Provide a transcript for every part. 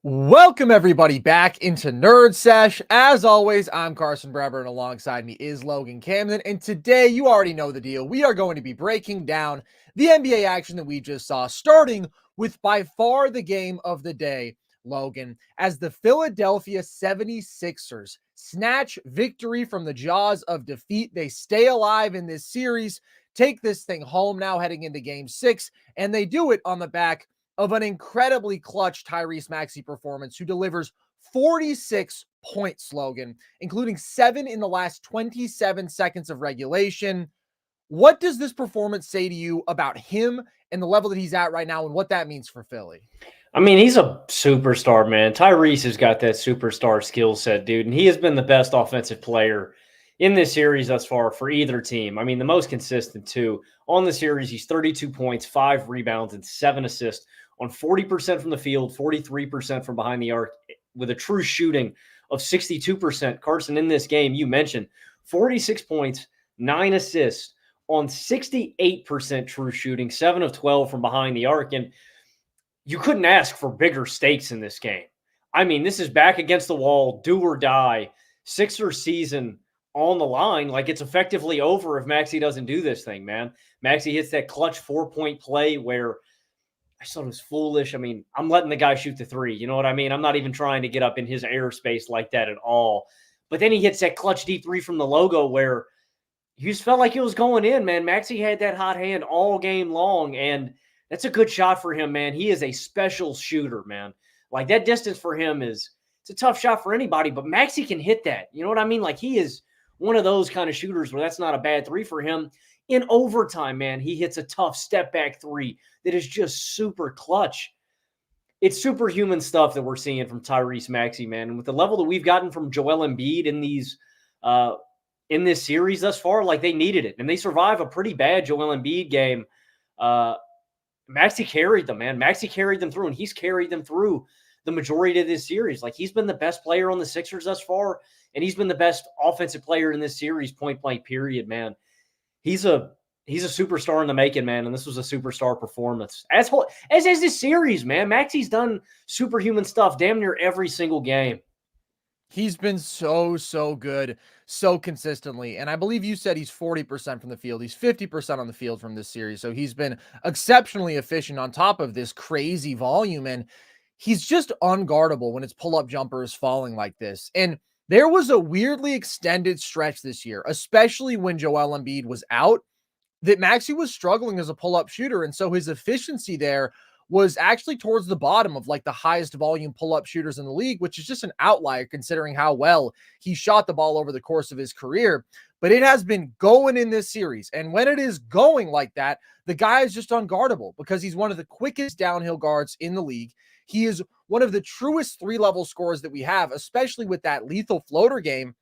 Welcome everybody back into Nerd Sesh. As always, I'm Carson Brever and alongside me is Logan Camden. And today, you already know the deal. We are going to be breaking down the NBA action that we just saw, starting with by far the game of the day, Logan, as the Philadelphia 76ers snatch victory from the jaws of defeat. They stay alive in this series, take this thing home now heading into game 6, and they do it on the back of an incredibly clutch Tyrese Maxey performance, who delivers 46 points, Logan, including 7 in the last 27 seconds of regulation. What does this performance say to you about him and the level that he's at right now and what that means for Philly? I mean, he's a superstar, man. Tyrese has got that superstar skill set, dude, and he has been the best offensive player in this series thus far for either team. I mean, the most consistent, too. On the series, he's 32 points, 5 rebounds, and 7 assists on 40% from the field, 43% from behind the arc, with a true shooting of 62%. Carson, in this game, you mentioned 46 points, 9 assists on 68% true shooting, 7 of 12 from behind the arc, and you couldn't ask for bigger stakes in this game. I mean, this is back against the wall, do or die, Sixers season on the line. Like, it's effectively over if Maxey doesn't do this thing, man. Maxey hits that clutch 4-point play where I just thought it was foolish. I mean, I'm letting the guy shoot the three. You know what I mean? I'm not even trying to get up in his airspace like that at all. But then he hits that clutch deep three from the logo where you just felt like it was going in, man. Maxey had that hot hand all game long, and that's a good shot for him, man. He is a special shooter, man. Like, that distance for him it's a tough shot for anybody, but Maxey can hit that. You know what I mean? Like, he is one of those kind of shooters where that's not a bad three for him. In overtime, man, he hits a tough step-back three that is just super clutch. It's superhuman stuff that we're seeing from Tyrese Maxey, man. And with the level that we've gotten from Joel Embiid in this series thus far, like, they needed it. And they survive a pretty bad Joel Embiid game. Maxey carried them, man. Maxey carried them through, and he's carried them through the majority of this series. Like, he's been the best player on the Sixers thus far, and he's been the best offensive player in this series, point-blank period, man. He's a superstar in the making, man, and this was a superstar performance. As is this series, man. Maxey's done superhuman stuff damn near every single game. He's been so good, so consistently. And I believe you said he's 40% from the field. He's 50% on the field from this series. So he's been exceptionally efficient on top of this crazy volume. And he's just unguardable when it's pull-up jumpers falling like this. And there was a weirdly extended stretch this year, especially when Joel Embiid was out, that Maxey was struggling as a pull-up shooter. And so his efficiency there was actually towards the bottom of like the highest volume pull-up shooters in the league, which is just an outlier considering how well he shot the ball over the course of his career. But it has been going in this series. And when it is going like that, the guy is just unguardable because he's one of the quickest downhill guards in the league. He is one of the truest three-level scorers that we have, especially with that lethal floater game.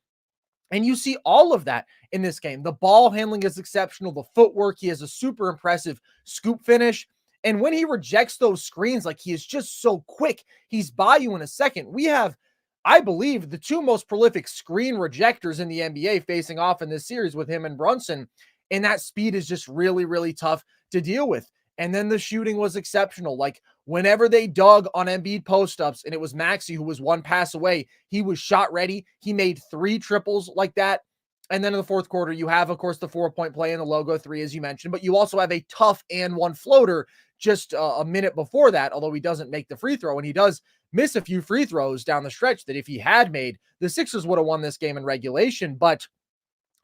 And you see all of that in this game. The ball handling is exceptional. The footwork, he has a super impressive scoop finish. And when he rejects those screens, like, he is just so quick. He's by you in a second. We have, I believe, the 2 most prolific screen rejectors in the NBA facing off in this series with him and Brunson. And that speed is just really, really tough to deal with. And then the shooting was exceptional. Like, whenever they dug on Embiid post-ups and it was Maxey who was 1 pass away, he was shot ready. He made 3 triples like that. And then in the fourth quarter, you have, of course, the 4-point play and the logo 3, as you mentioned, but you also have a tough and 1 floater just a minute before that, although he doesn't make the free throw, and he does miss a few free throws down the stretch that if he had made, the Sixers would have won this game in regulation. But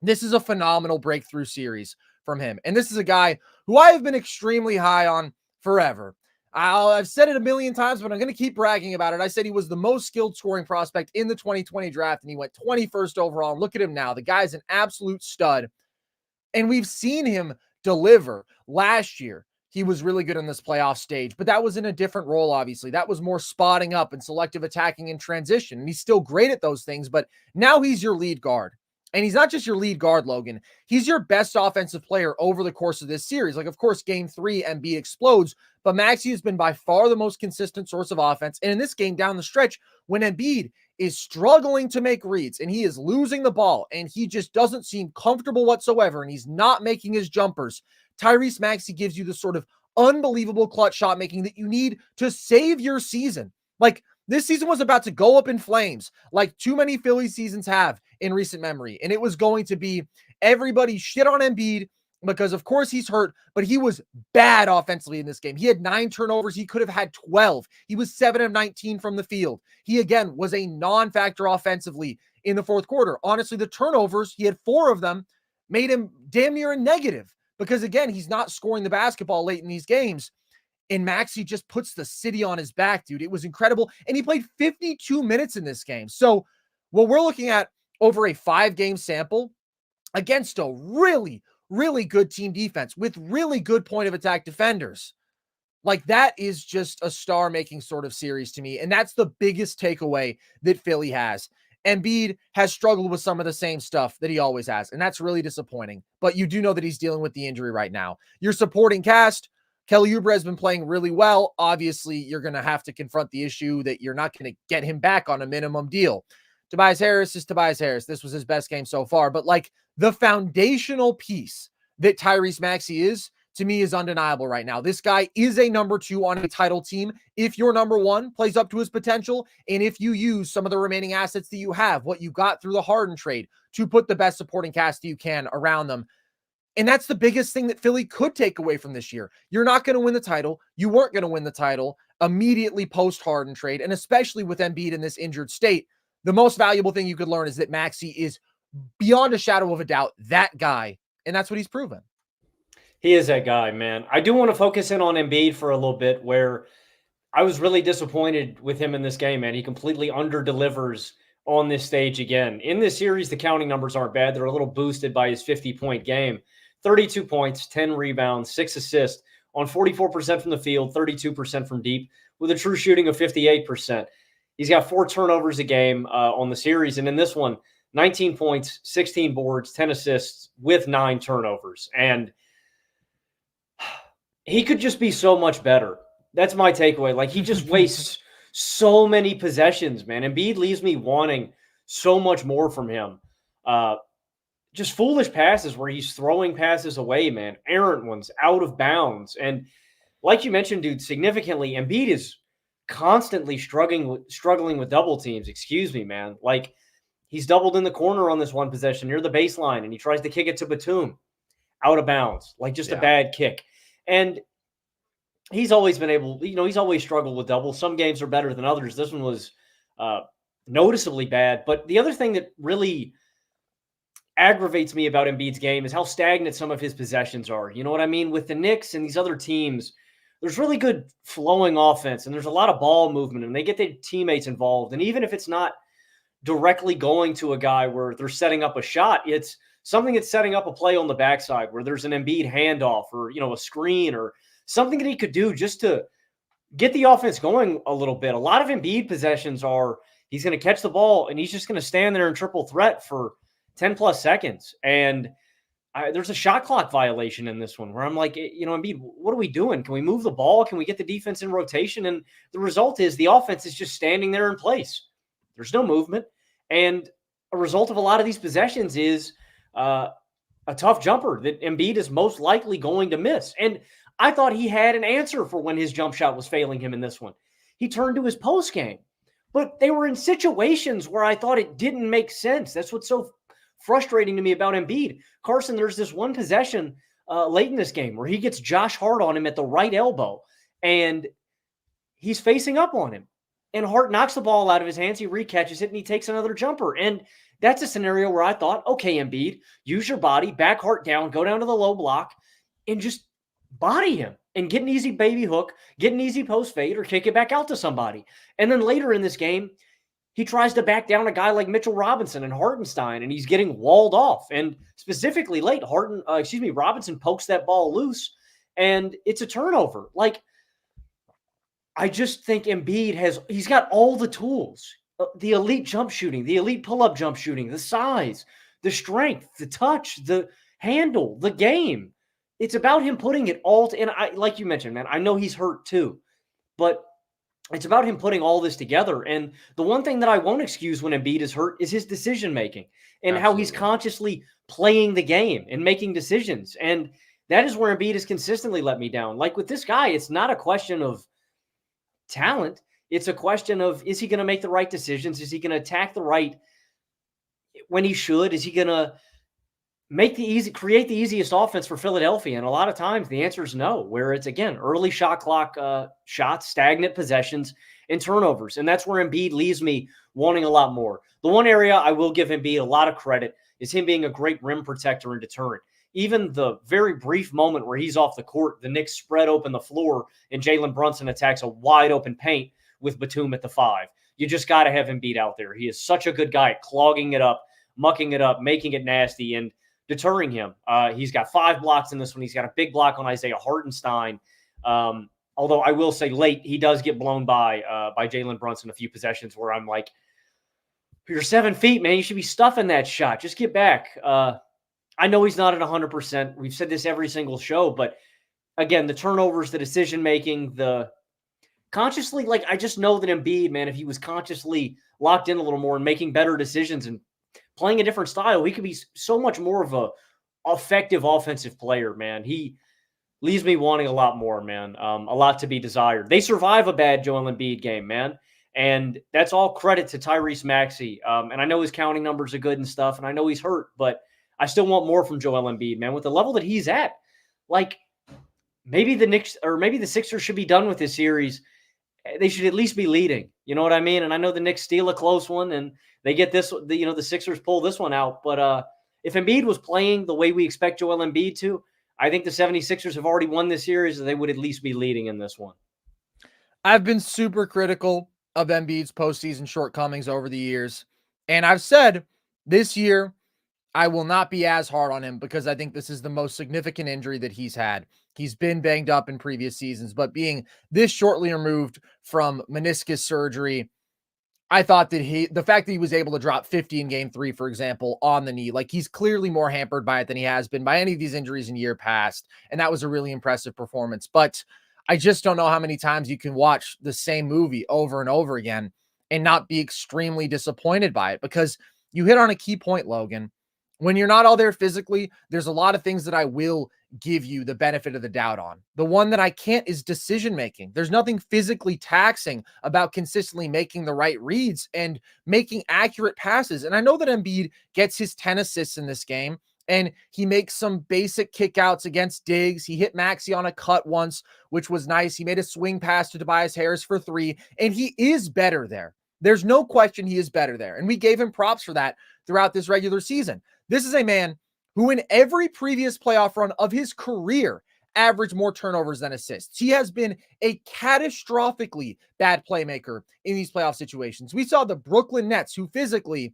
this is a phenomenal breakthrough series from him. And this is a guy who I have been extremely high on forever. I've said it a million times, but I'm going to keep bragging about it. I said he was the most skilled scoring prospect in the 2020 draft, and he went 21st overall. And look at him now. The guy's an absolute stud. And we've seen him deliver. Last year, he was really good on this playoff stage, but that was in a different role, obviously. That was more spotting up and selective attacking and transition. And he's still great at those things, but now he's your lead guard. And he's not just your lead guard, Logan. He's your best offensive player over the course of this series. Like, of course, game 3, Embiid explodes, but Maxey has been by far the most consistent source of offense. And in this game down the stretch, when Embiid is struggling to make reads and he is losing the ball and he just doesn't seem comfortable whatsoever and he's not making his jumpers, Tyrese Maxey gives you the sort of unbelievable clutch shot making that you need to save your season. Like, This season was about to go up in flames like too many Philly seasons have in recent memory. And it was going to be everybody shit on Embiid because, of course, he's hurt, but he was bad offensively in this game. He had 9 turnovers. He could have had 12. He was 7 of 19 from the field. He, again, was a non-factor offensively in the fourth quarter. Honestly, the turnovers, he had 4 of them, made him damn near a negative because, again, he's not scoring the basketball late in these games. And Maxey just puts the city on his back, dude. It was incredible. And he played 52 minutes in this game. So what we're looking at over a 5-game sample against a really, really good team defense with really good point of attack defenders. Like, that is just a star-making sort of series to me. And that's the biggest takeaway that Philly has. Embiid has struggled with some of the same stuff that he always has. And that's really disappointing. But you do know that he's dealing with the injury right now. Your supporting cast, Kelly Oubre has been playing really well. Obviously, you're going to have to confront the issue that you're not going to get him back on a minimum deal. Tobias Harris is Tobias Harris. This was his best game so far. But, like, the foundational piece that Tyrese Maxey is, to me, is undeniable right now. This guy is a number 2 on a title team. If your number 1 plays up to his potential, and if you use some of the remaining assets that you have, what you got through the Harden trade, to put the best supporting cast you can around them. And that's the biggest thing that Philly could take away from this year. You're not going to win the title. You weren't going to win the title immediately post-Harden trade, and especially with Embiid in this injured state. The most valuable thing you could learn is that Maxey is, beyond a shadow of a doubt, that guy, and that's what he's proven. He is that guy, man. I do want to focus in on Embiid for a little bit, where I was really disappointed with him in this game, man. He completely under-delivers on this stage again. In this series, the counting numbers aren't bad. They're a little boosted by his 50-point game. 32 points, 10 rebounds, 6 assists on 44% from the field, 32% from deep, with a true shooting of 58%. He's got 4 turnovers a game on the series. And in this one, 19 points, 16 boards, 10 assists with 9 turnovers. And he could just be so much better. That's my takeaway. Like, he just wastes so many possessions, man. Embiid leaves me wanting so much more from him. Just foolish passes where he's throwing passes away, man. Errant ones, out of bounds. And like you mentioned, dude, significantly, Embiid is constantly struggling with double teams. Excuse me, man. Like, he's doubled in the corner on this one possession near the baseline, and he tries to kick it to Batum. Out of bounds. Like, just a bad kick. And he's always been able, he's always struggled with doubles. Some games are better than others. This one was noticeably bad. But the other thing that really aggravates me about Embiid's game is how stagnant some of his possessions are. You know what I mean? With the Knicks and these other teams, there's really good flowing offense, and there's a lot of ball movement, and they get their teammates involved. And even if it's not directly going to a guy where they're setting up a shot, it's something that's setting up a play on the backside where there's an Embiid handoff or, a screen or something that he could do just to get the offense going a little bit. A lot of Embiid possessions are he's going to catch the ball and he's just going to stand there in triple threat for 10 plus seconds. And there's a shot clock violation in this one where I'm like, Embiid, what are we doing? Can we move the ball? Can we get the defense in rotation? And the result is the offense is just standing there in place. There's no movement. And a result of a lot of these possessions is a tough jumper that Embiid is most likely going to miss. And I thought he had an answer for when his jump shot was failing him in this one. He turned to his post game, but they were in situations where I thought it didn't make sense. That's what's so frustrating to me about Embiid. Carson, there's this one possession late in this game where he gets Josh Hart on him at the right elbow, and he's facing up on him. And Hart knocks the ball out of his hands, he recatches it, and he takes another jumper. And that's a scenario where I thought, okay, Embiid, use your body, back Hart down, go down to the low block, and just body him and get an easy baby hook, get an easy post fade, or kick it back out to somebody. And then later in this game, he tries to back down a guy like Mitchell Robinson and Hartenstein, and he's getting walled off. And specifically late, Robinson pokes that ball loose, and it's a turnover. Like, I just think Embiid he's got all the tools, the elite jump shooting, the elite pull-up jump shooting, the size, the strength, the touch, the handle, the game. It's about him putting it all and like you mentioned, man, I know he's hurt too, but it's about him putting all this together. And the one thing that I won't excuse when Embiid is hurt is his decision-making and how he's consciously playing the game and making decisions. And that is where Embiid has consistently let me down. Like with this guy, it's not a question of talent. It's a question of, is he going to make the right decisions? Is he going to attack the right when he should? Is he going to create the easiest offense for Philadelphia? And a lot of times the answer is no, where it's, again, early shot clock shots, stagnant possessions, and turnovers. And that's where Embiid leaves me wanting a lot more. The one area I will give Embiid a lot of credit is him being a great rim protector and deterrent. Even the very brief moment where he's off the court, the Knicks spread open the floor and Jalen Brunson attacks a wide open paint with Batum at the 5. You just got to have Embiid out there. He is such a good guy at clogging it up, mucking it up, making it nasty, and deterring him. He's got 5 blocks in this one. He's got a big block on Isaiah Hartenstein. Although I will say late, he does get blown by Jalen Brunson a few possessions where I'm like, you're 7 feet, man. You should be stuffing that shot. Just get back. I know he's not at 100%. We've said this every single show, but again, the turnovers, the decision-making, the consciously, like, I just know that Embiid, man, if he was consciously locked in a little more and making better decisions and playing a different style, he could be so much more of a effective offensive player, man. He leaves me wanting a lot more, man. A lot to be desired. They survive a bad Joel Embiid game, man. And that's all credit to Tyrese Maxey. And I know his counting numbers are good and stuff, and I know he's hurt, but I still want more from Joel Embiid, man. With the level that he's at, like, maybe the Knicks or maybe the Sixers should be done with this series. They should at least be leading. You know what I mean? And I know the Knicks steal a close one and they get this, the Sixers pull this one out. But if Embiid was playing the way we expect Joel Embiid to, I think the 76ers have already won this series, and they would at least be leading in this one. I've been super critical of Embiid's postseason shortcomings over the years. And I've said this year, I will not be as hard on him because I think this is the most significant injury that he's had. He's been banged up in previous seasons, but being this shortly removed from meniscus surgery, I thought that the fact that he was able to drop 50 in game 3, for example, on the knee, like, he's clearly more hampered by it than he has been by any of these injuries in year past. And that was a really impressive performance. But I just don't know how many times you can watch the same movie over and over again and not be extremely disappointed by it, because you hit on a key point, Logan. When you're not all there physically, there's a lot of things that I will give you the benefit of the doubt on. The one that I can't is decision-making. There's nothing physically taxing about consistently making the right reads and making accurate passes. And I know that Embiid gets his 10 assists in this game, and he makes some basic kickouts against Diggs. He hit Maxey on a cut once, which was nice. He made a swing pass to Tobias Harris for 3, and he is better there. There's no question he is better there. And we gave him props for that throughout this regular season. This is a man who in every previous playoff run of his career averaged more turnovers than assists. He has been a catastrophically bad playmaker in these playoff situations. We saw the Brooklyn Nets, who physically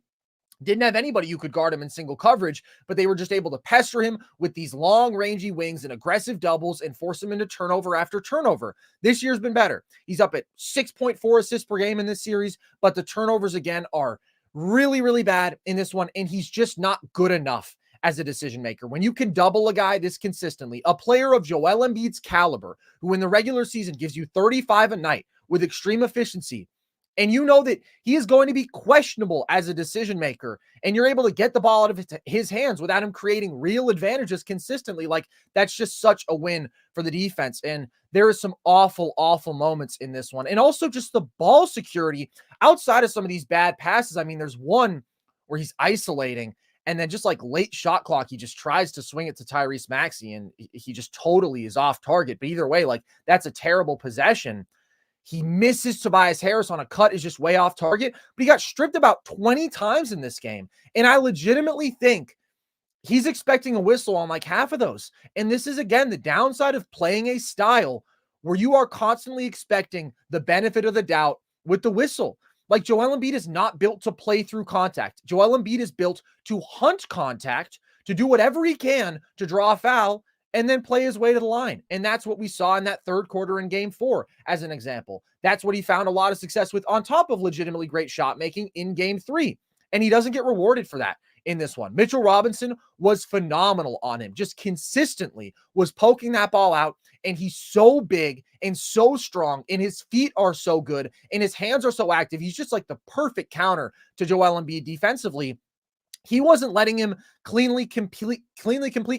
didn't have anybody who could guard him in single coverage, but they were just able to pester him with these long, rangy wings and aggressive doubles and force him into turnover after turnover. This year's been better. He's up at 6.4 assists per game in this series, but the turnovers, again, are really, really bad in this one, and he's just not good enough as a decision maker. When you can double a guy this consistently, a player of Joel Embiid's caliber, who in the regular season gives you 35 a night with extreme efficiency, and you know that he is going to be questionable as a decision maker, and you're able to get the ball out of his hands without him creating real advantages consistently, like, that's just such a win for the defense. And there is some awful, awful moments in this one. And also just the ball security outside of some of these bad passes. I mean, there's one where he's isolating, and then just like late shot clock, he just tries to swing it to Tyrese Maxey, and he just totally is off target. But either way, like, that's a terrible possession. He misses Tobias Harris on a cut, is just way off target, but he got stripped about 20 times in this game. And I legitimately think he's expecting a whistle on like half of those. And this is, again, the downside of playing a style where you are constantly expecting the benefit of the doubt with the whistle. Like, Joel Embiid is not built to play through contact. Joel Embiid is built to hunt contact, to do whatever he can to draw a foul, and then play his way to the line. And that's what we saw in that third quarter in game 4, as an example. That's what he found a lot of success with, on top of legitimately great shot making in game 3. And he doesn't get rewarded for that in this one. Mitchell Robinson was phenomenal on him, just consistently was poking that ball out. And he's so big and so strong, and his feet are so good, and his hands are so active. He's just like the perfect counter to Joel Embiid defensively. He wasn't letting him cleanly complete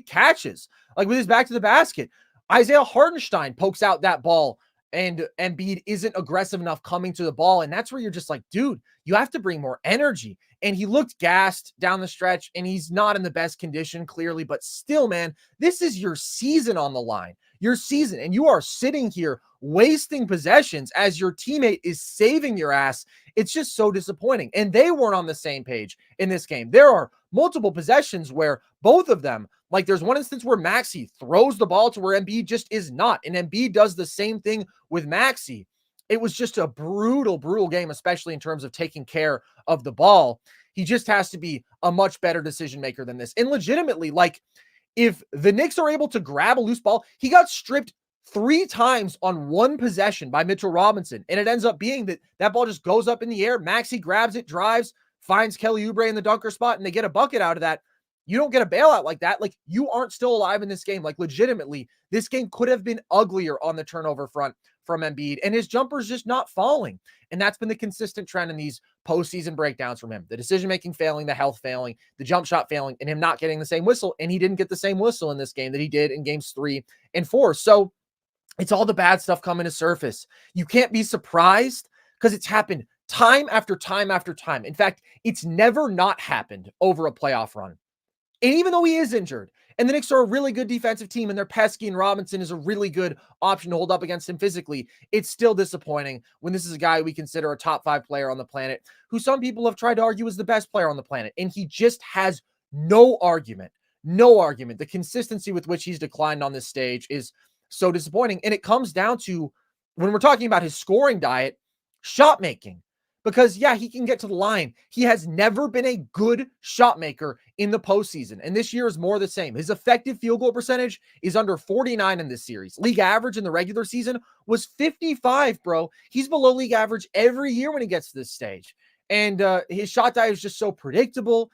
catches, like with his back to the basket. Isaiah Hartenstein pokes out that ball and Embiid isn't aggressive enough coming to the ball. And that's where you're just like, dude, you have to bring more energy. And he looked gassed down the stretch, and he's not in the best condition, clearly. But still, man, this is your season on the line, your season. And you are sitting here wasting possessions as your teammate is saving your ass. It's just so disappointing. And they weren't on the same page in this game. There are multiple possessions where both of them, like there's one instance where Maxey throws the ball to where Embiid just is not. And Embiid does the same thing with Maxey. It was just a brutal, brutal game, especially in terms of taking care of the ball. He just has to be a much better decision maker than this. And legitimately, like if the Knicks are able to grab a loose ball, he got stripped 3 times on one possession by Mitchell Robinson. And it ends up being that ball just goes up in the air. Maxey grabs it, drives, finds Kelly Oubre in the dunker spot, and they get a bucket out of that. You don't get a bailout like that. Like, you aren't still alive in this game. Like, legitimately, this game could have been uglier on the turnover front from Embiid, and his jumper's just not falling. And that's been the consistent trend in these postseason breakdowns from him. The decision-making failing, the health failing, the jump shot failing, and him not getting the same whistle. And he didn't get the same whistle in this game that he did in games 3 and 4. So it's all the bad stuff coming to surface. You can't be surprised because it's happened time after time after time. In fact, it's never not happened over a playoff run. And even though he is injured, and the Knicks are a really good defensive team, and they're pesky, and Robinson is a really good option to hold up against him physically, it's still disappointing when this is a guy we consider a top 5 player on the planet, who some people have tried to argue is the best player on the planet, and he just has no argument. No argument. The consistency with which he's declined on this stage is so disappointing. And it comes down to, when we're talking about his scoring diet, shot making. Because, yeah, he can get to the line. He has never been a good shot maker in the postseason. And this year is more the same. His effective field goal percentage is under 49 in this series. League average in the regular season was 55, bro. He's below league average every year when he gets to this stage. And his shot diet is just so predictable.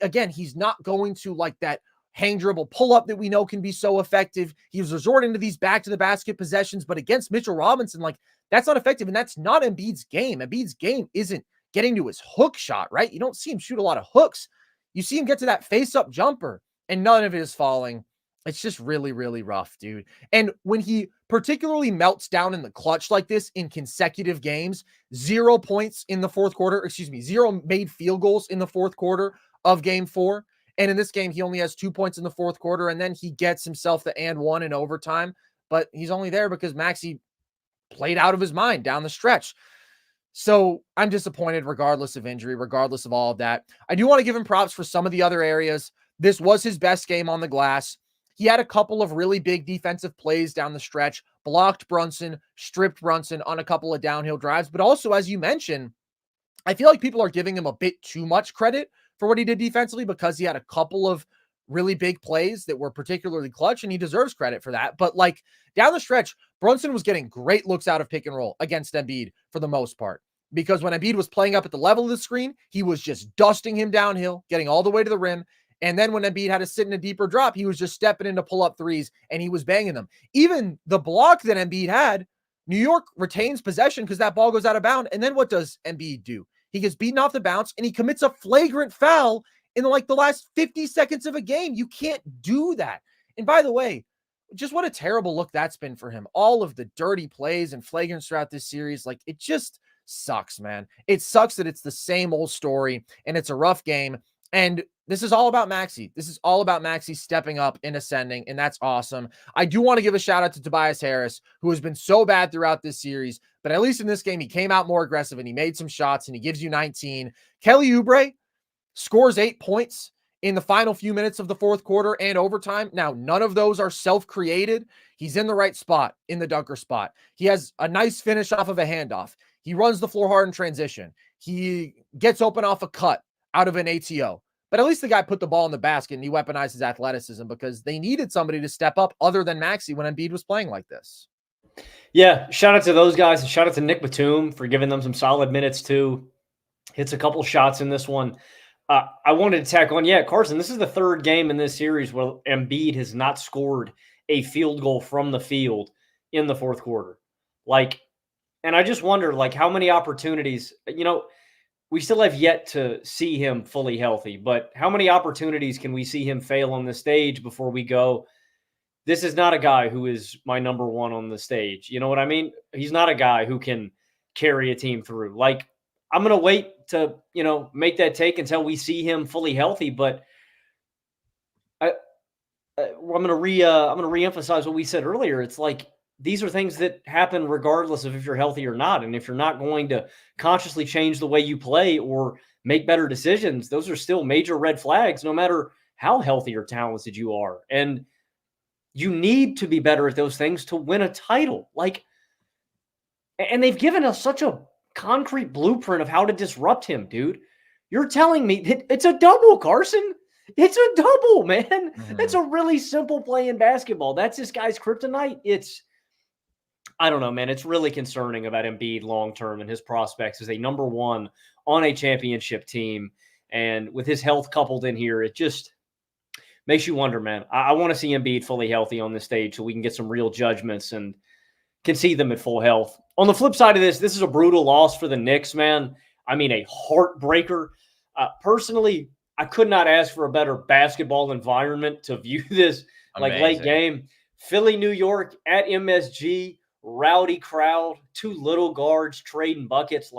Again, he's not going to like that hang dribble pull up that we know can be so effective. He was resorting to these back to the basket possessions, but against Mitchell Robinson, like, that's not effective. And that's not Embiid's game. Embiid's game isn't getting to his hook shot, right? You don't see him shoot a lot of hooks. You see him get to that face up jumper, and none of it is falling. It's just really, really rough, dude. And when he particularly melts down in the clutch like this in consecutive games, 0 points in the fourth quarter, 0 made field goals in the fourth quarter of game 4. And in this game, he only has 2 points in the fourth quarter, and then he gets himself the and one in overtime. But he's only there because Maxey played out of his mind down the stretch. So I'm disappointed regardless of injury, regardless of all of that. I do want to give him props for some of the other areas. This was his best game on the glass. He had a couple of really big defensive plays down the stretch, blocked Brunson, stripped Brunson on a couple of downhill drives. But also, as you mentioned, I feel like people are giving him a bit too much credit for what he did defensively because he had a couple of really big plays that were particularly clutch, and he deserves credit for that. But like down the stretch, Brunson was getting great looks out of pick and roll against Embiid for the most part, because when Embiid was playing up at the level of the screen, he was just dusting him downhill, getting all the way to the rim. And then when Embiid had to sit in a deeper drop, he was just stepping in to pull up threes, and he was banging them. Even the block that Embiid had, New York retains possession because that ball goes out of bounds. And then what does Embiid do? He gets beaten off the bounce, and he commits a flagrant foul in like the last 50 seconds of a game. You can't do that. And by the way, just what a terrible look that's been for him. All of the dirty plays and flagrants throughout this series, like, it just sucks, man. It sucks that it's the same old story, and it's a rough game. And this is all about Maxey. This is all about Maxey stepping up and ascending, and that's awesome. I do want to give a shout out to Tobias Harris, who has been so bad throughout this series, but at least in this game, he came out more aggressive, and he made some shots, and he gives you 19. Kelly Oubre scores 8 points in the final few minutes of the fourth quarter and overtime. Now, none of those are self-created. He's in the right spot, in the dunker spot. He has a nice finish off of a handoff. He runs the floor hard in transition. He gets open off a cut out of an ATO. But at least the guy put the ball in the basket, and he weaponized his athleticism because they needed somebody to step up other than Maxey when Embiid was playing like this. Yeah, shout out to those guys, and shout out to Nick Batum for giving them some solid minutes too. Hits a couple shots in this one. I wanted to tack on, Carson, this is the third game in this series where Embiid has not scored a field goal from the field in the fourth quarter. And I just wonder, how many opportunities, we still have yet to see him fully healthy, but how many opportunities can we see him fail on the stage before we go, this is not a guy who is my number one on the stage. You know what I mean? He's not a guy who can carry a team through. Like, I'm going to wait to, make that take until we see him fully healthy. But I'm going to reemphasize what we said earlier. It's like, these are things that happen regardless of if you're healthy or not. And if you're not going to consciously change the way you play or make better decisions, those are still major red flags, no matter how healthy or talented you are. And you need to be better at those things to win a title. And they've given us such a concrete blueprint of how to disrupt him, dude. You're telling me it's a double, Carson. It's a double, man. Mm-hmm. That's a really simple play in basketball. That's this guy's kryptonite. I don't know, man. It's really concerning about Embiid long-term and his prospects as a number one on a championship team. And with his health coupled in here, it just makes you wonder, man. I want to see Embiid fully healthy on this stage so we can get some real judgments and can see them at full health. On the flip side of this is a brutal loss for the Knicks, man. I mean, a heartbreaker. Personally, I could not ask for a better basketball environment to view this late game. Philly, New York at MSG, rowdy crowd, two little guards trading buckets.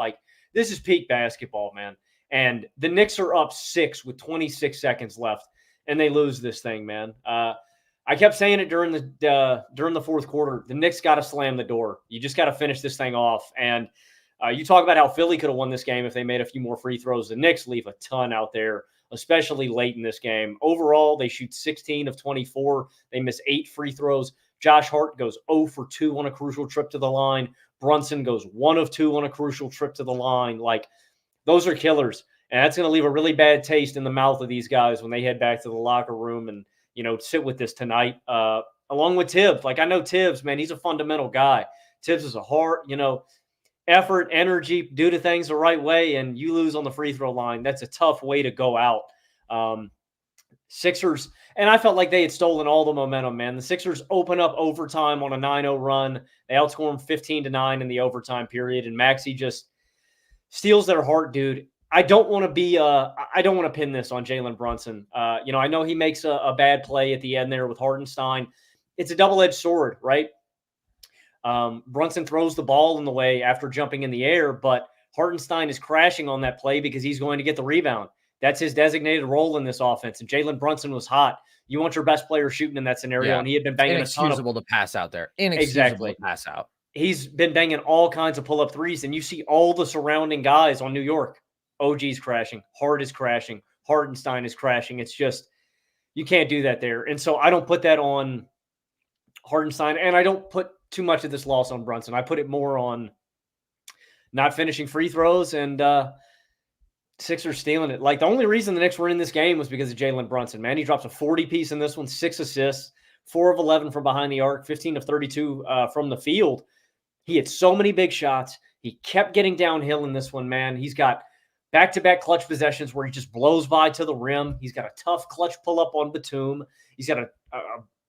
This is peak basketball, man. And the Knicks are up 6 with 26 seconds left, and they lose this thing, man. I kept saying it during the fourth quarter. The Knicks got to slam the door. You just got to finish this thing off. And you talk about how Philly could have won this game if they made a few more free throws. The Knicks leave a ton out there, especially late in this game. Overall, they shoot 16 of 24. They miss 8 free throws. Josh Hart goes 0 for 2 on a crucial trip to the line. Brunson goes 1 of 2 on a crucial trip to the line. Those are killers. And that's going to leave a really bad taste in the mouth of these guys when they head back to the locker room and, sit with this tonight, along with Tibbs. I know Tibbs, man, he's a fundamental guy. Tibbs is a hard, effort, energy, do the things the right way, and you lose on the free throw line. That's a tough way to go out. Sixers, and I felt like they had stolen all the momentum, man. The Sixers open up overtime on a 9-0 run. They outscore them 15-9 in the overtime period, and Maxey just steals their heart, dude. I don't want to pin this on Jalen Brunson. I know he makes a bad play at the end there with Hartenstein. It's a double-edged sword, right? Brunson throws the ball in the way after jumping in the air, but Hartenstein is crashing on that play because he's going to get the rebound. That's his designated role in this offense. And Jalen Brunson was hot. You want your best player shooting in that scenario, and he had been banging a ton to pass out there. Inexcusable to pass out. He's been banging all kinds of pull-up threes, and you see all the surrounding guys on New York. OG's crashing. Hart is crashing. Hartenstein is crashing. It's just, you can't do that there. And so I don't put that on Hartenstein, and I don't put too much of this loss on Brunson. I put it more on not finishing free throws and Sixers stealing it. The only reason the Knicks were in this game was because of Jalen Brunson, man. He drops a 40-piece in this one, 6 assists, 4 of 11 from behind the arc, 15 of 32 from the field. He had so many big shots. He kept getting downhill in this one, man. He's got back-to-back clutch possessions where he just blows by to the rim. He's got a tough clutch pull-up on Batum. He's got a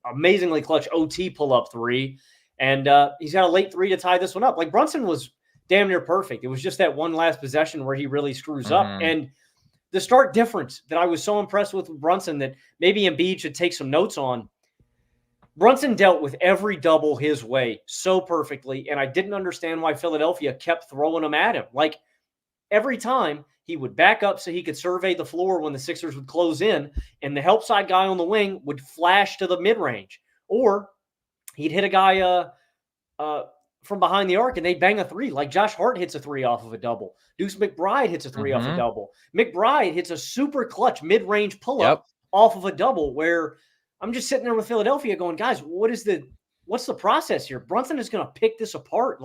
amazingly clutch OT pull-up 3. And he's got a late 3 to tie this one up. Brunson was damn near perfect. It was just that one last possession where he really screws up. And the stark difference that I was so impressed with Brunson that maybe Embiid should take some notes on, Brunson dealt with every double his way so perfectly, and I didn't understand why Philadelphia kept throwing them at him. Every time, he would back up so he could survey the floor when the Sixers would close in, and the help side guy on the wing would flash to the mid-range. Or he'd hit a guy from behind the arc, and they'd bang a 3. Josh Hart hits a 3 off of a double. Deuce McBride hits a 3 off a double. McBride hits a super clutch mid-range pull-up off of a double, where I'm just sitting there with Philadelphia going, guys, what's the process here? Brunson is going to pick this apart.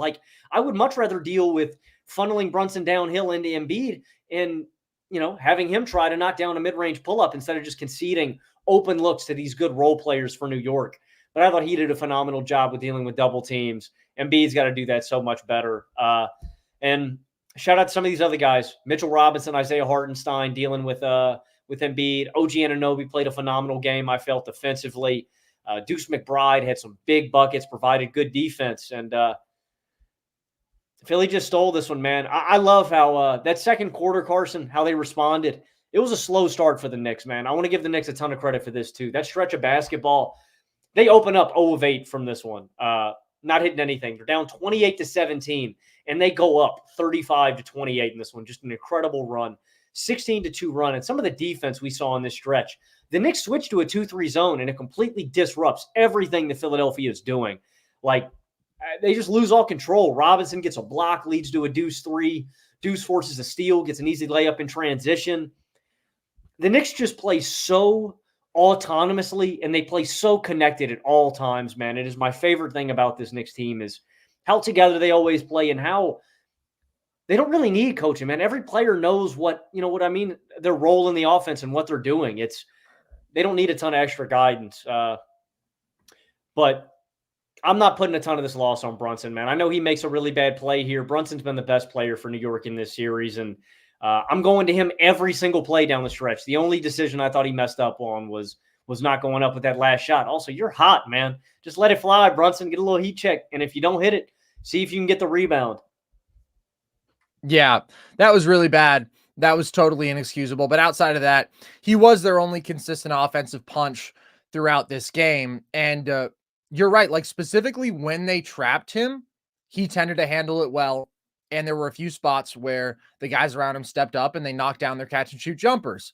I would much rather deal with funneling Brunson downhill into Embiid and, having him try to knock down a mid-range pull-up instead of just conceding open looks to these good role players for New York. But I thought he did a phenomenal job with dealing with double teams. Embiid's got to do that so much better. And shout out to some of these other guys. Mitchell Robinson, Isaiah Hartenstein dealing with Embiid. OG Anunoby played a phenomenal game, I felt, defensively. Deuce McBride had some big buckets, provided good defense. And Philly just stole this one, man. I love how that second quarter, Carson, how they responded. It was a slow start for the Knicks, man. I want to give the Knicks a ton of credit for this, too. That stretch of basketball, They open up 0 of 8 from this one, not hitting anything. They're down 28-17, and they go up 35-28 in this one. Just an incredible run, 16-2 run. And some of the defense we saw in this stretch, the Knicks switch to a 2-3 zone, and it completely disrupts everything that Philadelphia is doing. Like, they just lose all control. Robinson gets a block, leads to a deuce 3. Deuce forces a steal, gets an easy layup in transition. The Knicks just play so autonomously, and they play so connected at all times, man. It is my favorite thing about this Knicks team is how together they always play and how they don't really need coaching, man. Every player knows their role in the offense and what they're doing. They don't need a ton of extra guidance. But I'm not putting a ton of this loss on Brunson, man. I know he makes a really bad play here. Brunson's been the best player for New York in this series, and I'm going to him every single play down the stretch. The only decision I thought he messed up on was not going up with that last shot. Also, you're hot, man. Just let it fly, Brunson. Get a little heat check, and if you don't hit it, see if you can get the rebound. Yeah, that was really bad. That was totally inexcusable. But outside of that, he was their only consistent offensive punch throughout this game. And you're right. Like, specifically when they trapped him, he tended to handle it well. And there were a few spots where the guys around him stepped up and they knocked down their catch and shoot jumpers.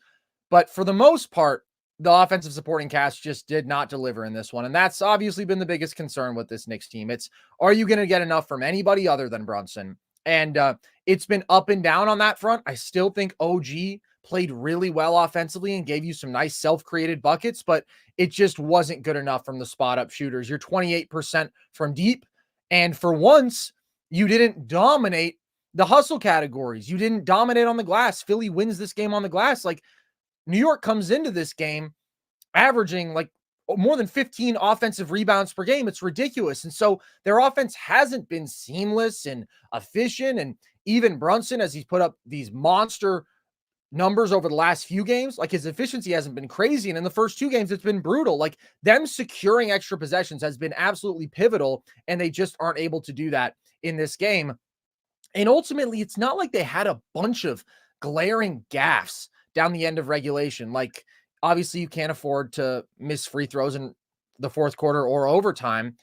But for the most part, the offensive supporting cast just did not deliver in this one. And that's obviously been the biggest concern with this Knicks team. Are you going to get enough from anybody other than Brunson? And it's been up and down on that front. I still think OG played really well offensively and gave you some nice self-created buckets, but it just wasn't good enough from the spot-up shooters. You're 28% from deep, and for once, you didn't dominate the hustle categories. You didn't dominate on the glass. Philly wins this game on the glass. Like, New York comes into this game averaging like more than 15 offensive rebounds per game. It's ridiculous. And so their offense hasn't been seamless and efficient. And even Brunson, as he's put up these monster numbers over the last few games, like, his efficiency hasn't been crazy. And in the first 2 games, it's been brutal. Like, them securing extra possessions has been absolutely pivotal, and they just aren't able to do that in this game. And ultimately, it's not like they had a bunch of glaring gaffes down the end of regulation. Like, obviously you can't afford to miss free throws in the fourth quarter or overtime,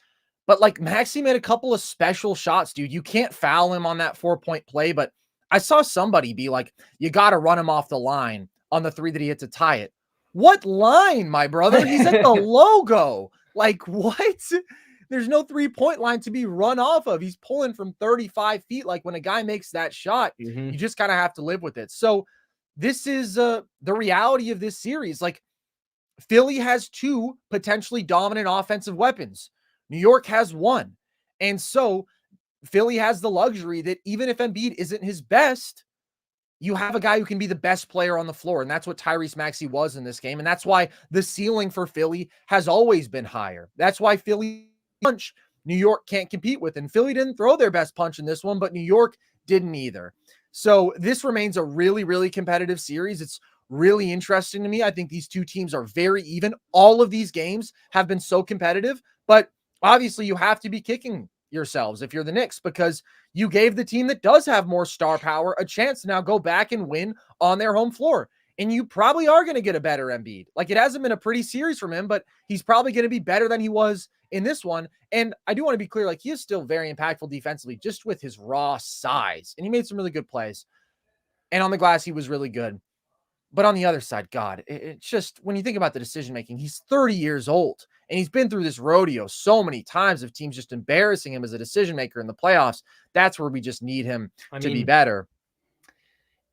but like, Maxey made a couple of special shots, dude. You can't foul him on that 4-point play, but I saw somebody be like, you got to run him off the line on the 3 that he hit to tie it. What line, my brother? He's at the logo. Like, what? There's no 3-point line to be run off of. He's pulling from 35 feet. Like, when a guy makes that shot, you just kind of have to live with it. So this is the reality of this series. Like, Philly has 2 potentially dominant offensive weapons. New York has 1. And so Philly has the luxury that even if Embiid isn't his best, you have a guy who can be the best player on the floor. And that's what Tyrese Maxey was in this game. And that's why the ceiling for Philly has always been higher. That's why Philly punch New York can't compete with. And Philly didn't throw their best punch in this one, but New York didn't either. So this remains a really, really competitive series. It's really interesting to me. I think these 2 teams are very even. All of these games have been so competitive, but obviously you have to be kicking yourselves if you're the Knicks, because you gave the team that does have more star power a chance to now go back and win on their home floor. And you probably are going to get a better Embiid. Like, it hasn't been a pretty series from him, but he's probably going to be better than he was in this one. And I do want to be clear, like, he is still very impactful defensively, just with his raw size. And he made some really good plays. And on the glass, he was really good. But on the other side, God, it's just, when you think about the decision-making, he's 30 years old. And he's been through this rodeo so many times of teams just embarrassing him as a decision-maker in the playoffs. That's where we just need him to be better.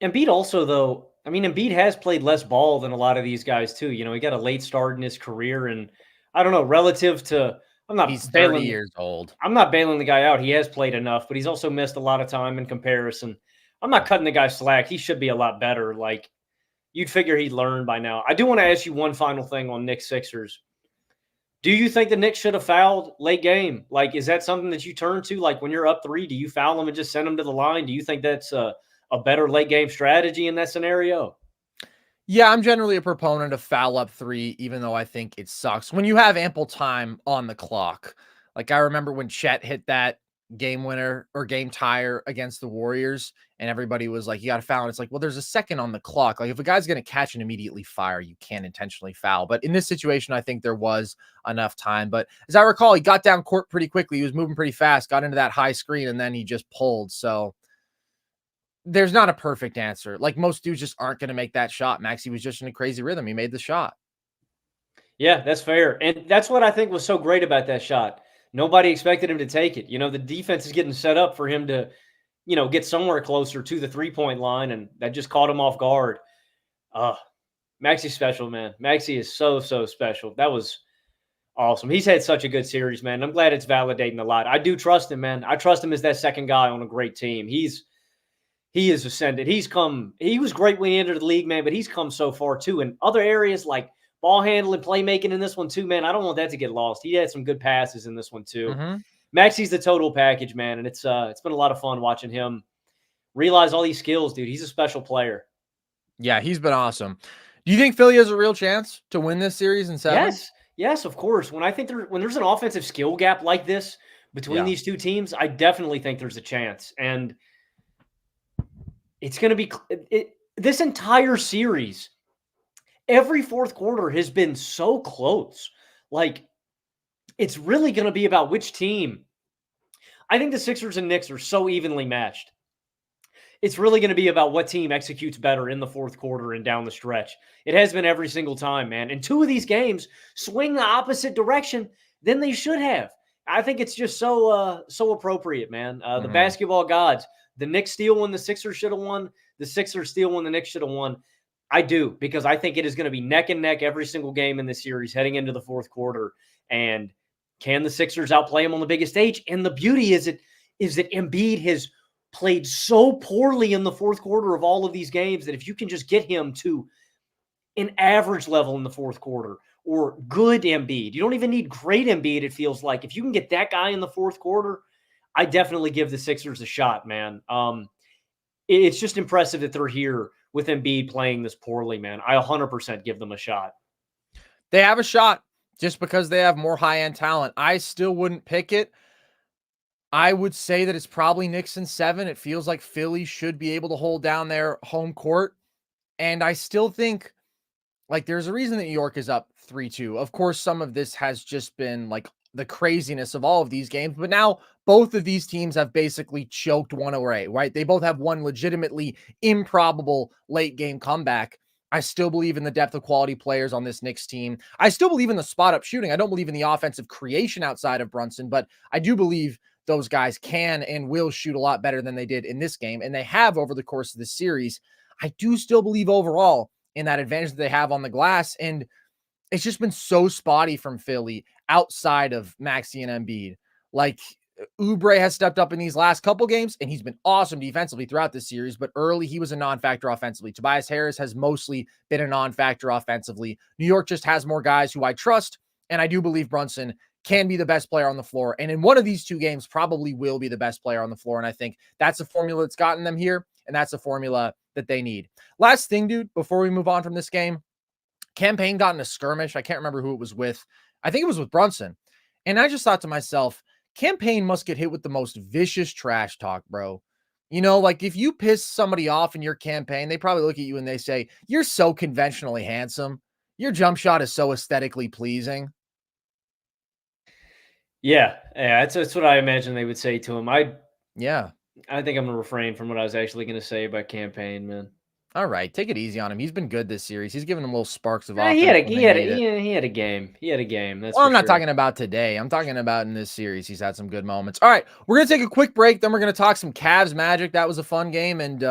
Embiid also, though, Embiid has played less ball than a lot of these guys, too. You know, he got a late start in his career, and I don't know, relative to, he's 30 years old. I'm not bailing the guy out. He has played enough, but he's also missed a lot of time in comparison. I'm not cutting the guy slack. He should be a lot better. Like, you'd figure he'd learn by now. I do want to ask you one final thing on Knicks Sixers. Do you think the Knicks should have fouled late game? Like, is that something that you turn to? Like, when you're up 3, do you foul them and just send them to the line? Do you think that's a better late game strategy in that scenario? Yeah, I'm generally a proponent of foul up 3, even though I think it sucks when you have ample time on the clock. Like, I remember when Chet hit that game winner or game tire against the Warriors, and everybody was like, you got to foul. And it's like, well, there's a second on the clock. Like if a guy's going to catch and immediately fire, you can't intentionally foul. But in this situation, I think there was enough time. But as I recall, he got down court pretty quickly. He was moving pretty fast, got into that high screen, and then he just pulled. So there's not a perfect answer. Like most dudes just aren't going to make that shot. Maxey was just in a crazy rhythm. He made the shot. Yeah, that's fair. And that's what I think was so great about that shot. Nobody expected him to take it. The defense is getting set up for him to, get somewhere closer to the 3-point line, and that just caught him off guard. Maxey's special, man. Maxey is so, so special. That was awesome. He's had such a good series, man. I'm glad it's validating a lot. I do trust him, man. I trust him as that second guy on a great team. He is ascended. He was great when he entered the league, man, but he's come so far too. In other areas like ball handling, playmaking in this one too, man. I don't want that to get lost. He had some good passes in this one too. Mm-hmm. Maxey's the total package, man, and it's been a lot of fun watching him realize all these skills, dude. He's a special player. Yeah, he's been awesome. Do you think Philly has a real chance to win this series in 7? Yes, of course. When there's an offensive skill gap like this between these two teams, I definitely think there's a chance. And it's going to be this entire series. Every fourth quarter has been so close. Like, it's really going to be about which team. I think the Sixers and Knicks are so evenly matched. It's really going to be about what team executes better in the fourth quarter and down the stretch. It has been every single time, man. And 2 of these games swing the opposite direction than they should have. I think it's just so appropriate, man. The basketball gods, the Knicks steal when the Sixers should have won. The Sixers steal when the Knicks should have won. I do, because I think it is going to be neck and neck every single game in this series heading into the fourth quarter. And can the Sixers outplay them on the biggest stage? And the beauty is that Embiid has played so poorly in the fourth quarter of all of these games that if you can just get him to an average level in the fourth quarter or good Embiid, you don't even need great Embiid, it feels like. If you can get that guy in the fourth quarter, I definitely give the Sixers a shot, man. It's just impressive that they're here with Embiid playing this poorly, man. I 100% give them a shot. They have a shot just because they have more high-end talent. I still wouldn't pick it. I would say that it's probably Knicks in 7. It feels like Philly should be able to hold down their home court. And I still think, like, there's a reason that New York is up 3-2. Of course, some of this has just been, like, the craziness of all of these games. But now both of these teams have basically choked one away, right? They both have one legitimately improbable late-game comeback. I still believe in the depth of quality players on this Knicks team. I still believe in the spot-up shooting. I don't believe in the offensive creation outside of Brunson, but I do believe those guys can and will shoot a lot better than they did in this game, and they have over the course of the series. I do still believe overall in that advantage that they have on the glass, and it's just been so spotty from Philly outside of Maxey and Embiid. Like, Oubre has stepped up in these last couple games, and he's been awesome defensively throughout this series, but early he was a non-factor offensively. Tobias Harris has mostly been a non-factor offensively. New York just has more guys who I trust, and I do believe Brunson can be the best player on the floor. And in one of these 2 games, probably will be the best player on the floor. And I think that's a formula that's gotten them here. And that's a formula that they need. Last thing, dude, before we move on from this game, Cam Payne got in a skirmish. I can't remember who it was with. I think it was with Brunson. And I just thought to myself, Cam Payne must get hit with the most vicious trash talk, bro. Like if you piss somebody off in your campaign, they probably look at you and they say, you're so conventionally handsome. Your jump shot is so aesthetically pleasing. Yeah, that's what I imagine they would say to him. I think I'm going to refrain from what I was actually going to say about Cam Payne, man. All right, take it easy on him. He's been good this series. He's given them little sparks of offense. He had a game. That's I'm not talking about today. I'm talking about in this series. He's had some good moments. All right, we're going to take a quick break. Then we're going to talk some Cavs Magic. That was a fun game. And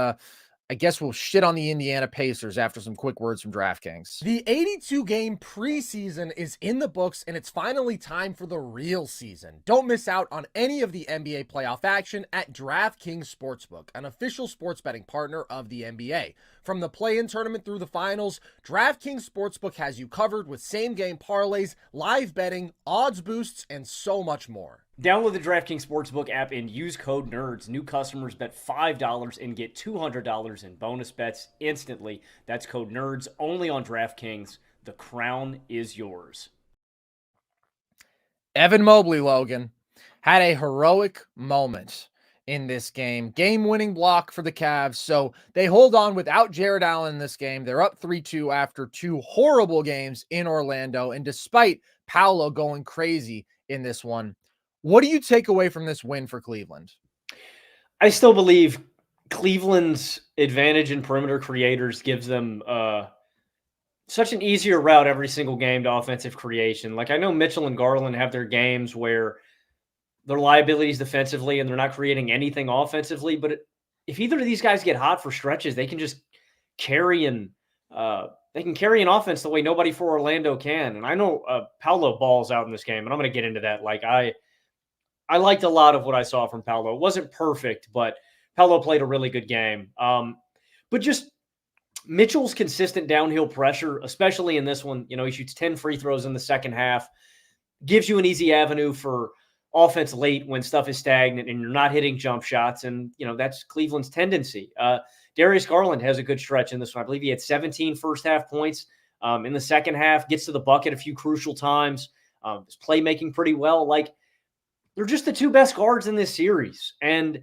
I guess we'll shit on the Indiana Pacers after some quick words from DraftKings. The 82-game preseason is in the books, and it's finally time for the real season. Don't miss out on any of the NBA playoff action at DraftKings Sportsbook, an official sports betting partner of the NBA. From the play-in tournament through the finals, DraftKings Sportsbook has you covered with same-game parlays, live betting, odds boosts, and so much more. Download the DraftKings Sportsbook app and use code NERDS. New customers bet $5 and get $200 in bonus bets instantly. That's code NERDS only on DraftKings. The crown is yours. Evan Mobley, Logan. had a heroic moment in this game-winning block for the Cavs. So they hold on without Jared Allen in this game. They're up 3-2 after 2 horrible games in Orlando. And despite Paolo going crazy in this one, what do you take away from this win for Cleveland? I still believe Cleveland's advantage in perimeter creators gives them such an easier route every single game to offensive creation. Like, I know Mitchell and Garland have their games where their liabilities defensively and they're not creating anything offensively, but if either of these guys get hot for stretches, they can just carry an offense the way nobody for Orlando can. And I know Paolo balls out in this game, and I'm going to get into that. Like, I liked a lot of what I saw from Paolo. It wasn't perfect, but Paolo played a really good game. But just Mitchell's consistent downhill pressure, especially in this one, he shoots 10 free throws in the second half, gives you an easy avenue for offense late when stuff is stagnant and you're not hitting jump shots. And, that's Cleveland's tendency. Darius Garland has a good stretch in this one. I believe he had 17 first half points in the second half, gets to the bucket a few crucial times, is playmaking pretty well. Like, they're just the two best guards in this series. And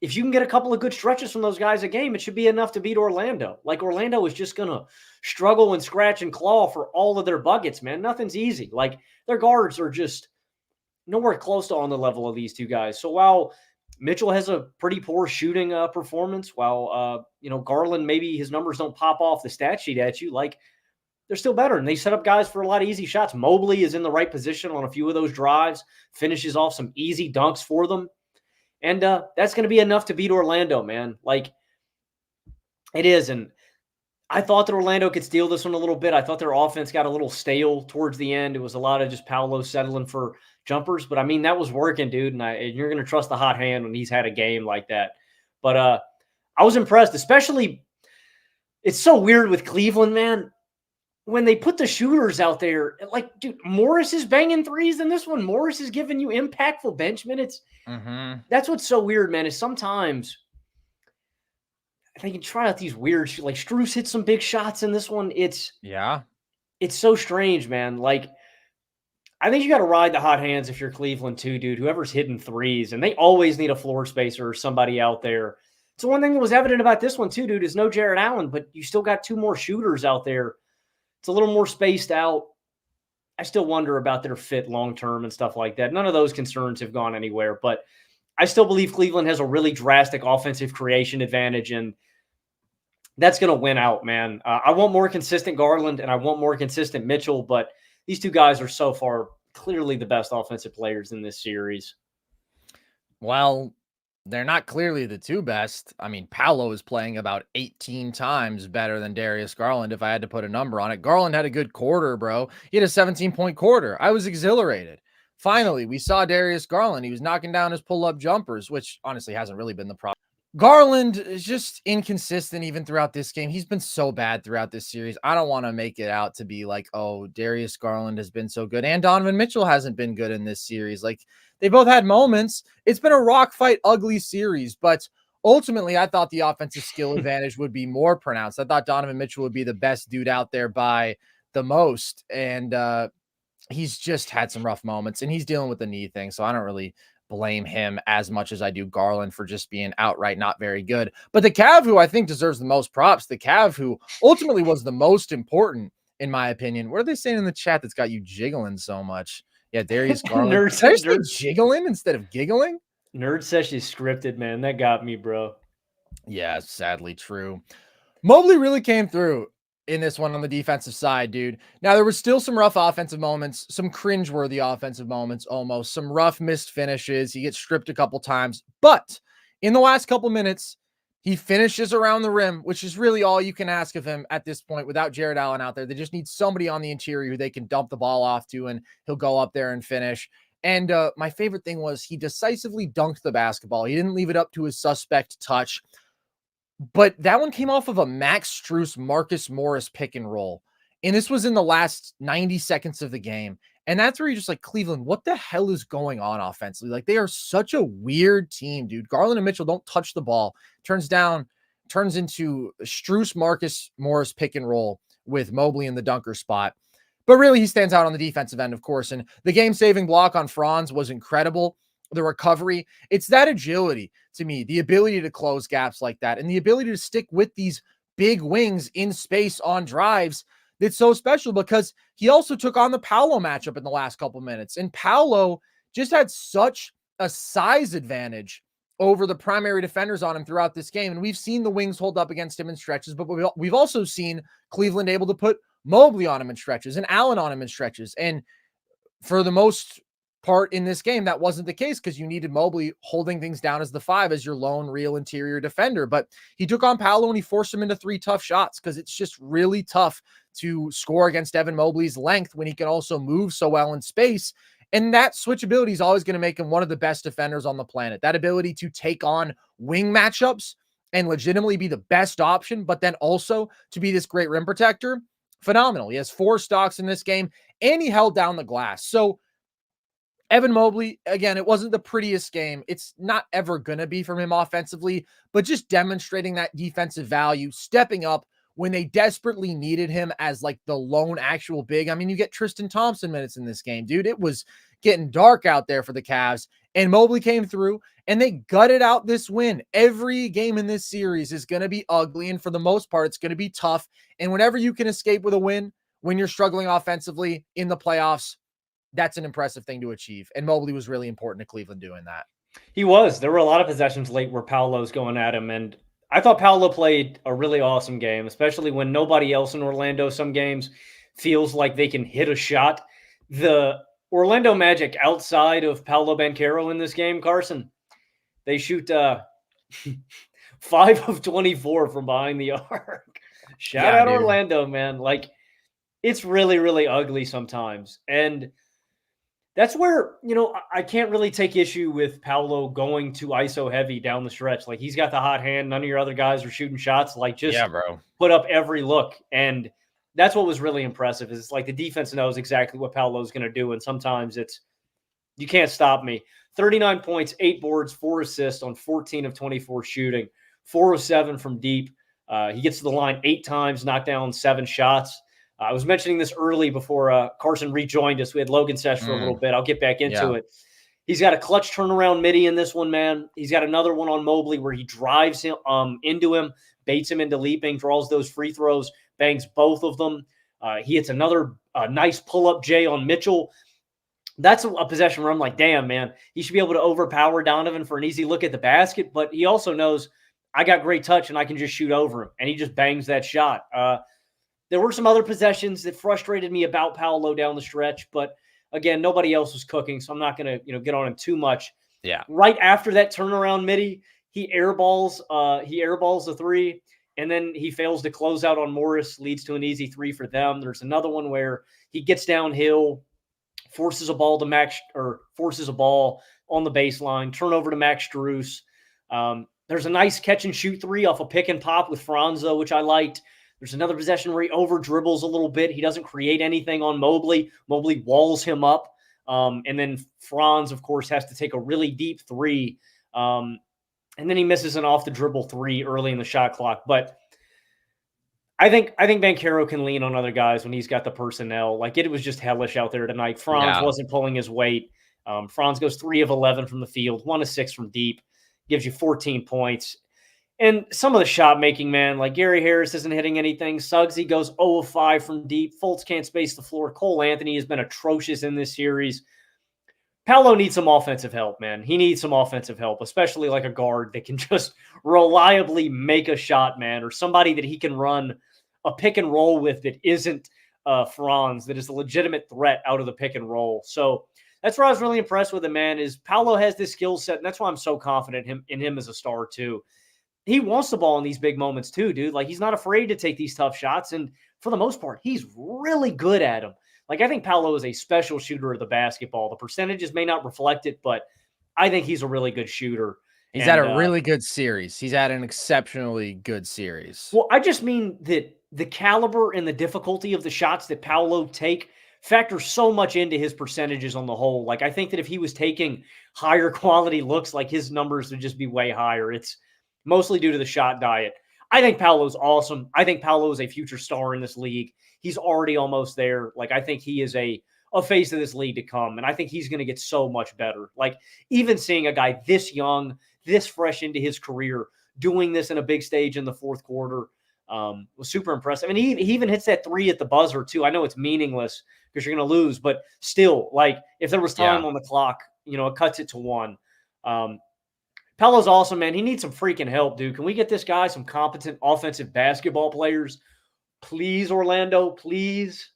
if you can get a couple of good stretches from those guys a game, it should be enough to beat Orlando. Like, Orlando is just going to struggle and scratch and claw for all of their buckets, man. Nothing's easy. Like, their guards are just nowhere close to on the level of these two guys. So while Mitchell has a pretty poor shooting performance, while, Garland, maybe his numbers don't pop off the stat sheet at you, like, they're still better. And they set up guys for a lot of easy shots. Mobley is in the right position on a few of those drives, finishes off some easy dunks for them. And that's going to be enough to beat Orlando, man. Like, it is. And I thought that Orlando could steal this one a little bit. I thought their offense got a little stale towards the end. It was a lot of just Paolo settling for jumpers. But, I mean, that was working, dude. And you're going to trust the hot hand when he's had a game like that. But I was impressed, especially it's so weird with Cleveland, man. When they put the shooters out there, like, dude, Morris is banging threes in this one. Morris is giving you impactful bench minutes. Mm-hmm. That's what's so weird, man, is sometimes they can try out these weird, like Strus hit some big shots in this one. It's so strange, man. Like, I think you got to ride the hot hands if you're Cleveland too, dude. Whoever's hitting threes, and they always need a floor spacer or somebody out there. So one thing that was evident about this one too, dude, is no Jared Allen, but you still got two more shooters out there. It's a little more spaced out. I still wonder about their fit long-term and stuff like that. None of those concerns have gone anywhere, but I still believe Cleveland has a really drastic offensive creation advantage, and that's going to win out, man. I want more consistent Garland, and I want more consistent Mitchell, but these two guys are so far clearly the best offensive players in this series. Well, they're not clearly the two best. I mean, Paolo is playing about 18 times better than Darius Garland, if I had to put a number on it. Garland had a good quarter, bro. He had a 17-point quarter. I was exhilarated. Finally, we saw Darius Garland. He was knocking down his pull-up jumpers, which honestly hasn't really been the problem. Garland is just inconsistent even throughout this game. He's been so bad throughout this series. I don't want to make it out to be like, oh, Darius Garland has been so good, and Donovan Mitchell hasn't been good in this series. Like, they both had moments. It's been a rock fight, ugly series, but ultimately I thought the offensive skill advantage would be more pronounced. I thought Donovan Mitchell would be the best dude out there by the most, and he's just had some rough moments, and he's dealing with the knee thing, so I don't really blame him as much as I do Garland for just being outright not very good. But the Cav who I think deserves the most props, the Cav who ultimately was the most important, in my opinion. What are they saying in the chat that's got you jiggling so much? Yeah, Darius Garland. Jiggling instead of giggling? Nerd Sesh is scripted, man. That got me, bro. Yeah, sadly true. Mobley really came through in this one on the defensive side, dude. Now, there was still some rough offensive moments, some cringeworthy offensive moments, almost some rough missed finishes. He gets stripped a couple times, but in the last couple minutes, he finishes around the rim, which is really all you can ask of him at this point without Jared Allen out there. They just need somebody on the interior who they can dump the ball off to, and he'll go up there and finish. And my favorite thing was he decisively dunked the basketball. He didn't leave it up to his suspect touch. But that one came off of a Max Strus, Marcus Morris pick and roll. And this was in the last 90 seconds of the game. And that's where you're just like, Cleveland, what the hell is going on offensively? Like, they are such a weird team, dude. Garland and Mitchell don't touch the ball. Turns into Strus, Marcus Morris pick and roll with Mobley in the dunker spot. But really, he stands out on the defensive end, of course. And the game-saving block on Franz was incredible. the recovery. It's that agility to me, the ability to close gaps like that, and the ability to stick with these big wings in space on drives. That's so special because he also took on the Paolo matchup in the last couple minutes. And Paolo just had such a size advantage over the primary defenders on him throughout this game. And we've seen the wings hold up against him in stretches, but we've also seen Cleveland able to put Mobley on him in stretches and Allen on him in stretches. And for the most part in this game, that wasn't the case because you needed Mobley holding things down as the 5 as your lone real interior defender. But he took on Paolo and he forced him into 3 tough shots because it's just really tough to score against Evan Mobley's length when he can also move so well in space. And that switchability is always going to make him one of the best defenders on the planet. That ability to take on wing matchups and legitimately be the best option, but then also to be this great rim protector, phenomenal. He has 4 stocks in this game, and he held down the glass. So Evan Mobley, again, it wasn't the prettiest game. It's not ever going to be from him offensively, but just demonstrating that defensive value, stepping up when they desperately needed him as like the lone actual big. I mean, you get Tristan Thompson minutes in this game, dude. It was getting dark out there for the Cavs, and Mobley came through and they gutted out this win. Every game in this series is going to be ugly, and for the most part, it's going to be tough. And whenever you can escape with a win, when you're struggling offensively in the playoffs, that's an impressive thing to achieve. And Mobley was really important to Cleveland doing that. He was. There were a lot of possessions late where Paolo's going at him, and I thought Paolo played a really awesome game, especially when nobody else in Orlando some games feels like they can hit a shot. The Orlando Magic outside of Paolo Banchero in this game, Carson, they shoot 5 of 24 from behind the arc. Shout out, dude. Orlando, man. Like, it's really, really ugly sometimes. And that's where, I can't really take issue with Paolo going to ISO heavy down the stretch. Like, he's got the hot hand. None of your other guys are shooting shots. Like, just put up every look. And that's what was really impressive is it's like the defense knows exactly what Paolo's going to do. And sometimes it's, you can't stop me. 39 points, 8 boards, 4 assists on 14 of 24 shooting, 4 of 7 from deep. He gets to the line 8 times, knocked down 7 shots. I was mentioning this early before Carson rejoined us. We had Logan Sesh for a little bit. I'll get back into it. He's got a clutch turnaround midi in this one, man. He's got another one on Mobley where he drives him into him, baits him into leaping, draws those free throws, bangs both of them. He hits another nice pull-up J on Mitchell. That's a possession where I'm like, damn, man, he should be able to overpower Donovan for an easy look at the basket, but he also knows I got great touch and I can just shoot over him, and he just bangs that shot. There were some other possessions that frustrated me about Paolo down the stretch, but again, nobody else was cooking, so I'm not going to get on him too much. Yeah. Right after that turnaround midi, he airballs the 3, and then he fails to close out on Morris, leads to an easy 3 for them. There's another one where he gets downhill, forces a ball on the baseline, turnover to Max Strus. There's a nice catch and shoot 3 off a pick and pop with Franzo, which I liked. There's another possession where he over dribbles a little bit. He doesn't create anything on Mobley. Mobley walls him up. And then Franz, of course, has to take a really deep 3. And then he misses an off the dribble 3 early in the shot clock. But I think Banchero can lean on other guys when he's got the personnel. Like, it was just hellish out there tonight. Franz wasn't pulling his weight. Franz goes 3 of 11 from the field, 1 of 6 from deep, gives you 14 points. And some of the shot making, man, like Gary Harris isn't hitting anything. Suggsy goes 0 of 5 from deep. Fultz can't space the floor. Cole Anthony has been atrocious in this series. Paolo needs some offensive help, man. He needs some offensive help, especially like a guard that can just reliably make a shot, man, or somebody that he can run a pick and roll with that isn't Franz, that is a legitimate threat out of the pick and roll. So that's where I was really impressed with him, man, is Paolo has this skill set, and that's why I'm so confident in him as a star too. He wants the ball in these big moments too, dude. Like, he's not afraid to take these tough shots. And for the most part, he's really good at them. Like, I think Paolo is a special shooter of the basketball. The percentages may not reflect it, but I think he's a really good shooter. He's had a really good series. He's had an exceptionally good series. Well, I just mean that the caliber and the difficulty of the shots that Paolo take factor so much into his percentages on the whole. Like, I think that if he was taking higher quality looks, like, his numbers would just be way higher. It's mostly due to the shot diet. I think Paolo's awesome. I think Paolo is a future star in this league. He's already almost there. Like, I think he is a a face of this league to come. And I think he's going to get so much better. Like, even seeing a guy this young, this fresh into his career, doing this in a big stage in the fourth quarter was super impressive. And he even hits that three at the buzzer too. I know it's meaningless because you're going to lose, but still, like, if there was time on the clock, you know, it cuts it to 1. Paolo's awesome, man. He needs some freaking help, dude. Can we get this guy some competent offensive basketball players? Please, Orlando, please.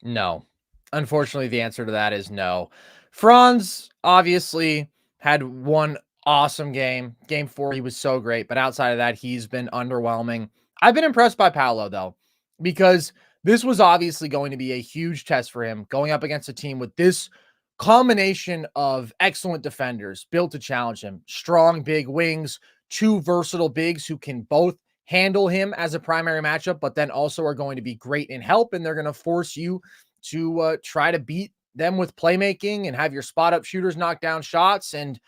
No. Unfortunately, the answer to that is no. Franz obviously had one awesome game. Game 4, he was so great. But outside of that, he's been underwhelming. I've been impressed by Paolo, though, because this was obviously going to be a huge test for him going up against a team with this combination of excellent defenders built to challenge him. Strong, big wings, 2 versatile bigs who can both handle him as a primary matchup, but then also are going to be great in help, and they're going to force you to try to beat them with playmaking and have your spot up shooters knock down shots. And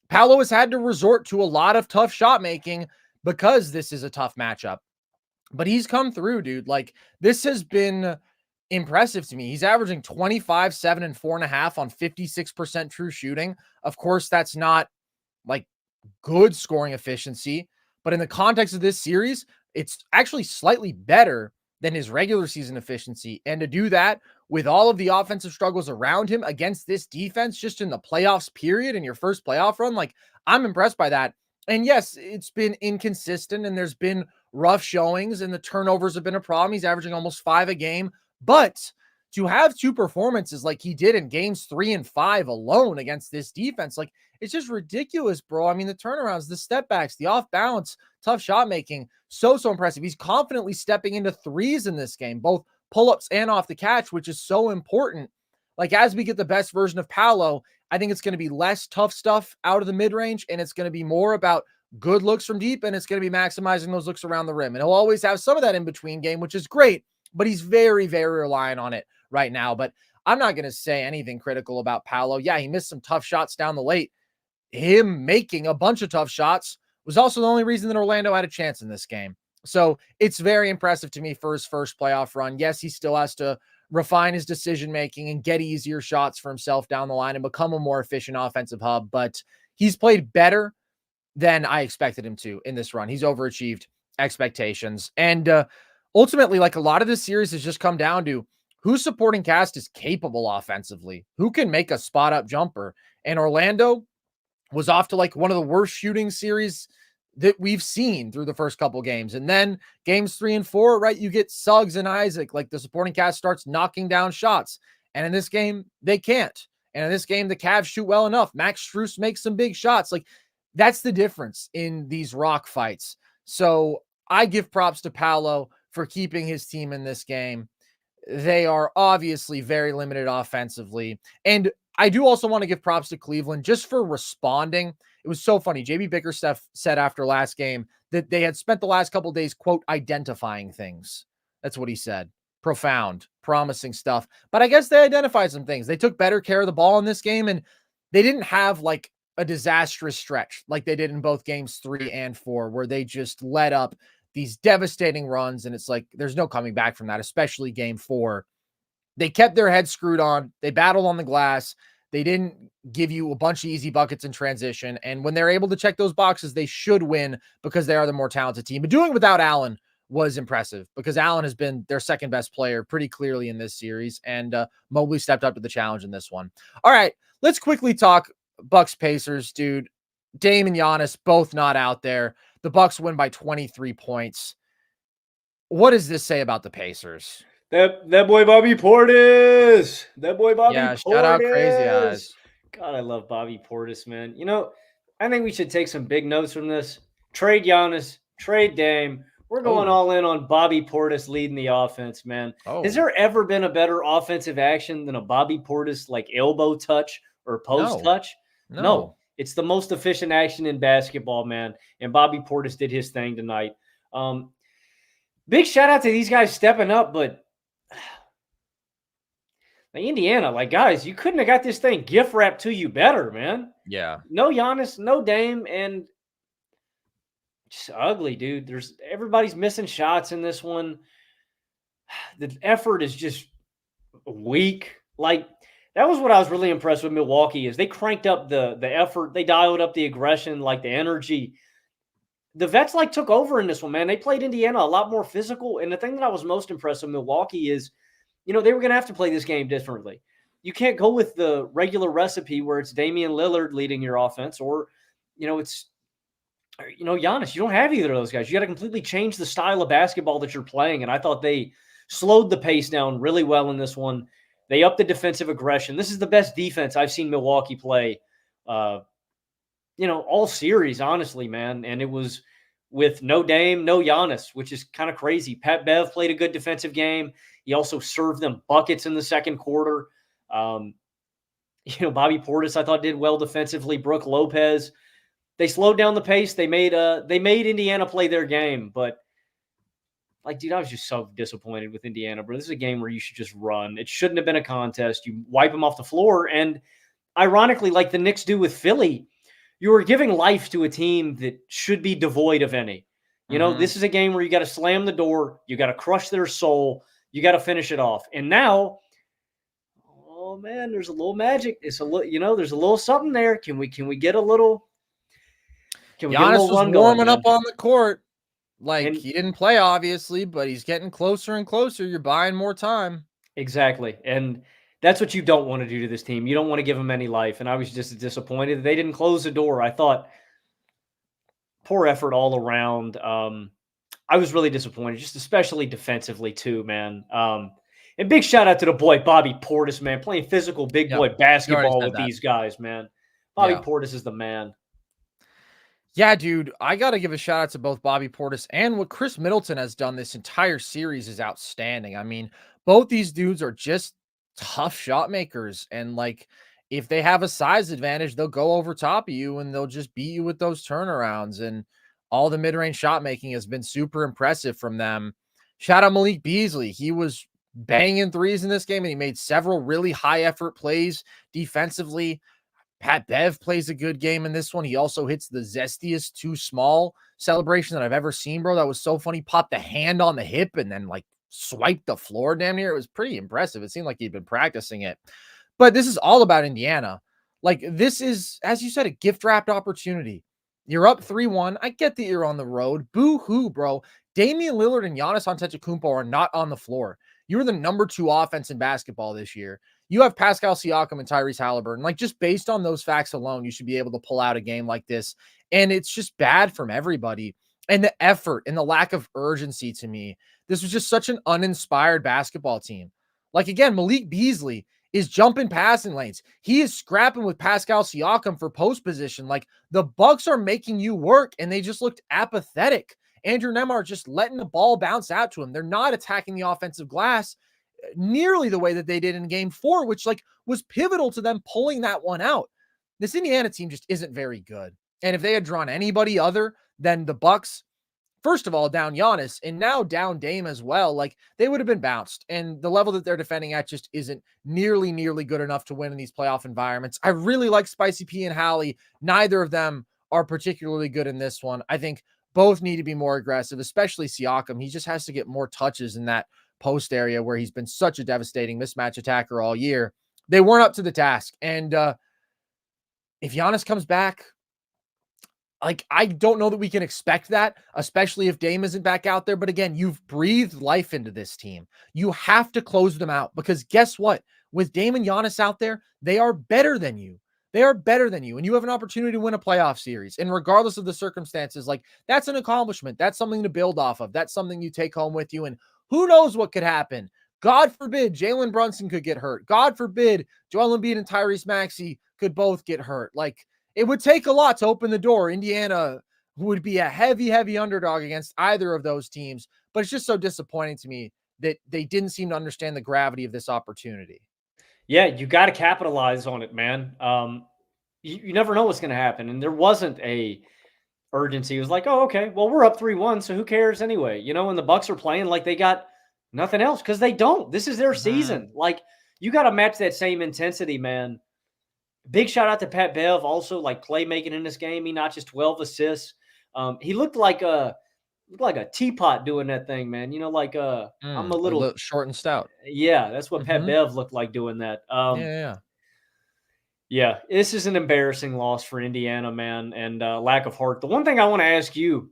Paolo has had to resort to a lot of tough shot making because this is a tough matchup. But he's come through, dude. Like, this has been impressive to me. He's averaging 25, 7, and 4.5 on 56% true shooting. Of course, that's not like good scoring efficiency, but in the context of this series, it's actually slightly better than his regular season efficiency. And to do that with all of the offensive struggles around him against this defense, just in the playoffs period, in your first playoff run, like, I'm impressed by that. And yes, it's been inconsistent and there's been rough showings and the turnovers have been a problem. He's averaging almost 5 a game, but to have 2 performances like he did in games 3 and 5 alone against this defense, like, it's just ridiculous, bro. I mean, the turnarounds, the step backs, the off balance, tough shot making, so impressive. He's confidently stepping into threes in this game, both pull-ups and off the catch, which is so important. Like, as we get the best version of Paolo, I think it's going to be less tough stuff out of the mid-range, and it's going to be more about good looks from deep, and it's going to be maximizing those looks around the rim. And he'll always have some of that in-between game, which is great, but he's very, very reliant on it right now. But I'm not going to say anything critical about Paolo. Yeah, he missed some tough shots down the late. Him making a bunch of tough shots was also the only reason that Orlando had a chance in this game. So it's very impressive to me for his first playoff run. Yes, he still has to refine his decision-making and get easier shots for himself down the line and become a more efficient offensive hub, but he's played better than I expected him to in this run. He's overachieved expectations. And ultimately, like, a lot of this series has just come down to whose supporting cast is capable offensively, who can make a spot up jumper. And Orlando was off to like one of the worst shooting series that we've seen through the first couple games. And then games 3 and 4, right, you get Suggs and Isaac, like the supporting cast starts knocking down shots. And in this game, they can't. And in this game, the Cavs shoot well enough. Max Strus makes some big shots. Like, that's the difference in these rock fights. So I give props to Paolo for keeping his team in this game. They are obviously very limited offensively. And I do also want to give props to Cleveland just for responding. It was so funny. JB Bickerstaff said after last game that they had spent the last couple of days, quote, identifying things. That's what he said. Profound, promising stuff. But I guess they identified some things. They took better care of the ball in this game, and they didn't have like a disastrous stretch like they did in both games 3 and 4, where they just let up these devastating runs. And it's like, there's no coming back from that, especially game 4. They kept their heads screwed on. They battled on the glass. They didn't give you a bunch of easy buckets in transition. And when they're able to check those boxes, they should win because they are the more talented team. But doing it without Allen was impressive because Allen has been their second best player pretty clearly in this series. And Mobley stepped up to the challenge in this one. All right, let's quickly talk Bucks Pacers, dude. Dame and Giannis both not out there. The Bucks win by 23 points. What does this say about the Pacers? That boy Bobby Portis. That boy Bobby Portis. Shout out Crazy Eyes. God, I love Bobby Portis, man. You know, I think we should take some big notes from this. Trade Giannis, trade Dame. We're going all in on Bobby Portis leading the offense, man. Has there ever been a better offensive action than a Bobby Portis like elbow touch or post touch? No. It's the most efficient action in basketball, man. And Bobby Portis did his thing tonight. Big shout out to these guys stepping up, but like Indiana, like, guys, you couldn't have got this thing gift wrapped to you better, man. Yeah. No Giannis, no Dame, and just ugly, dude. Everybody's missing shots in this one. The effort is just weak. Like, that was what I was really impressed with Milwaukee is they cranked up the effort. They dialed up the aggression, like the energy. The vets like took over in this one, man. They played Indiana a lot more physical. And the thing that I was most impressed with Milwaukee is, they were going to have to play this game differently. You can't go with the regular recipe where it's Damian Lillard leading your offense or, it's, Giannis. You don't have either of those guys. You got to completely change the style of basketball that you're playing. And I thought they slowed the pace down really well in this one. They upped the defensive aggression. This is the best defense I've seen Milwaukee play, all series, honestly, man. And it was with no Dame, no Giannis, which is kind of crazy. Pat Bev played a good defensive game. He also served them buckets in the second quarter. Bobby Portis, I thought, did well defensively. Brook Lopez, they slowed down the pace. They made Indiana play their game. But, dude, I was just so disappointed with Indiana, bro. This is a game where you should just run. It shouldn't have been a contest. You wipe them off the floor. And ironically, like the Knicks do with Philly, you are giving life to a team that should be devoid of any. This is a game where you got to slam the door. You got to crush their soul. You got to finish it off. And now, oh man, there's a little magic. It's a little, there's a little something there. Can we get a little? Can we Giannis get a little was run warming going, up on the court. And he didn't play, obviously, but he's getting closer and closer. You're buying more time. Exactly. And that's what you don't want to do to this team. You don't want to give them any life. And I was just disappointed that they didn't close the door. I thought poor effort all around. I was really disappointed, just especially defensively too, man. And big shout out to the boy Bobby Portis, man, playing physical big boy basketball with these guys, man. Bobby Portis is the man. Yeah, dude, I got to give a shout out to both Bobby Portis and what Khris Middleton has done this entire series is outstanding. I mean, both these dudes are just tough shot makers. And if they have a size advantage, they'll go over top of you and they'll just beat you with those turnarounds. And all the mid-range shot making has been super impressive from them. Shout out Malik Beasley. He was banging threes in this game and he made several really high effort plays defensively. Pat Bev plays a good game in this one. He also hits the zestiest too small celebration that I've ever seen, bro. That was so funny. Popped the hand on the hip and then swiped the floor damn near. It was pretty impressive. It seemed like he'd been practicing it. But this is all about Indiana. This is, as you said, a gift-wrapped opportunity. You're up 3-1. I get that you're on the road. Boo-hoo, bro. Damian Lillard and Giannis Antetokounmpo are not on the floor. You're the number 2 offense in basketball this year. You have Pascal Siakam and Tyrese Haliburton. Just based on those facts alone, you should be able to pull out a game like this. And it's just bad from everybody. And the effort and the lack of urgency to me, this was just such an uninspired basketball team. Again, Malik Beasley is jumping passing lanes. He is scrapping with Pascal Siakam for post position. The Bucks are making you work, and they just looked apathetic. Andrew Nembhard just letting the ball bounce out to him. They're not attacking the offensive glass nearly the way that they did in game 4, which was pivotal to them pulling that one out. This Indiana team just isn't very good. And if they had drawn anybody other than the Bucks, first of all, down Giannis and now down Dame as well, they would have been bounced. And the level that they're defending at just isn't nearly good enough to win in these playoff environments. I really like Spicy P and Hallie. Neither of them are particularly good in this one. I think both need to be more aggressive, especially Siakam. He just has to get more touches in that post area where he's been such a devastating mismatch attacker all year. They weren't up to the task. And if Giannis comes back, I don't know that we can expect that, especially if Dame isn't back out there. But again, you've breathed life into this team. You have to close them out because guess what? With Dame and Giannis out there, they are better than you. They are better than you. And you have an opportunity to win a playoff series. And regardless of the circumstances, that's an accomplishment. That's something to build off of. That's something you take home with you. And who knows what could happen? God forbid Jalen Brunson could get hurt. God forbid Joel Embiid and Tyrese Maxey could both get hurt. It would take a lot to open the door. Indiana would be a heavy underdog against either of those teams. But it's just so disappointing to me that they didn't seem to understand the gravity of this opportunity. Yeah, you got to capitalize on it, man. You never know what's going to happen. And there wasn't a urgency. It was oh, okay, well, we're up 3-1, so who cares anyway? And the Bucks are playing like they got nothing else because they don't. This is their season. You got to match that same intensity, man. Big shout out to Pat Bev, also playmaking in this game. He notched 12 assists. He looked like look like a teapot doing that thing, man. Like I'm a A little, little short and stout. yeah, that's what Pat Mhm. Bev looked like doing that. Yeah, yeah, yeah. Yeah, this is an embarrassing loss for Indiana, man, and lack of heart. The one thing I want to ask you,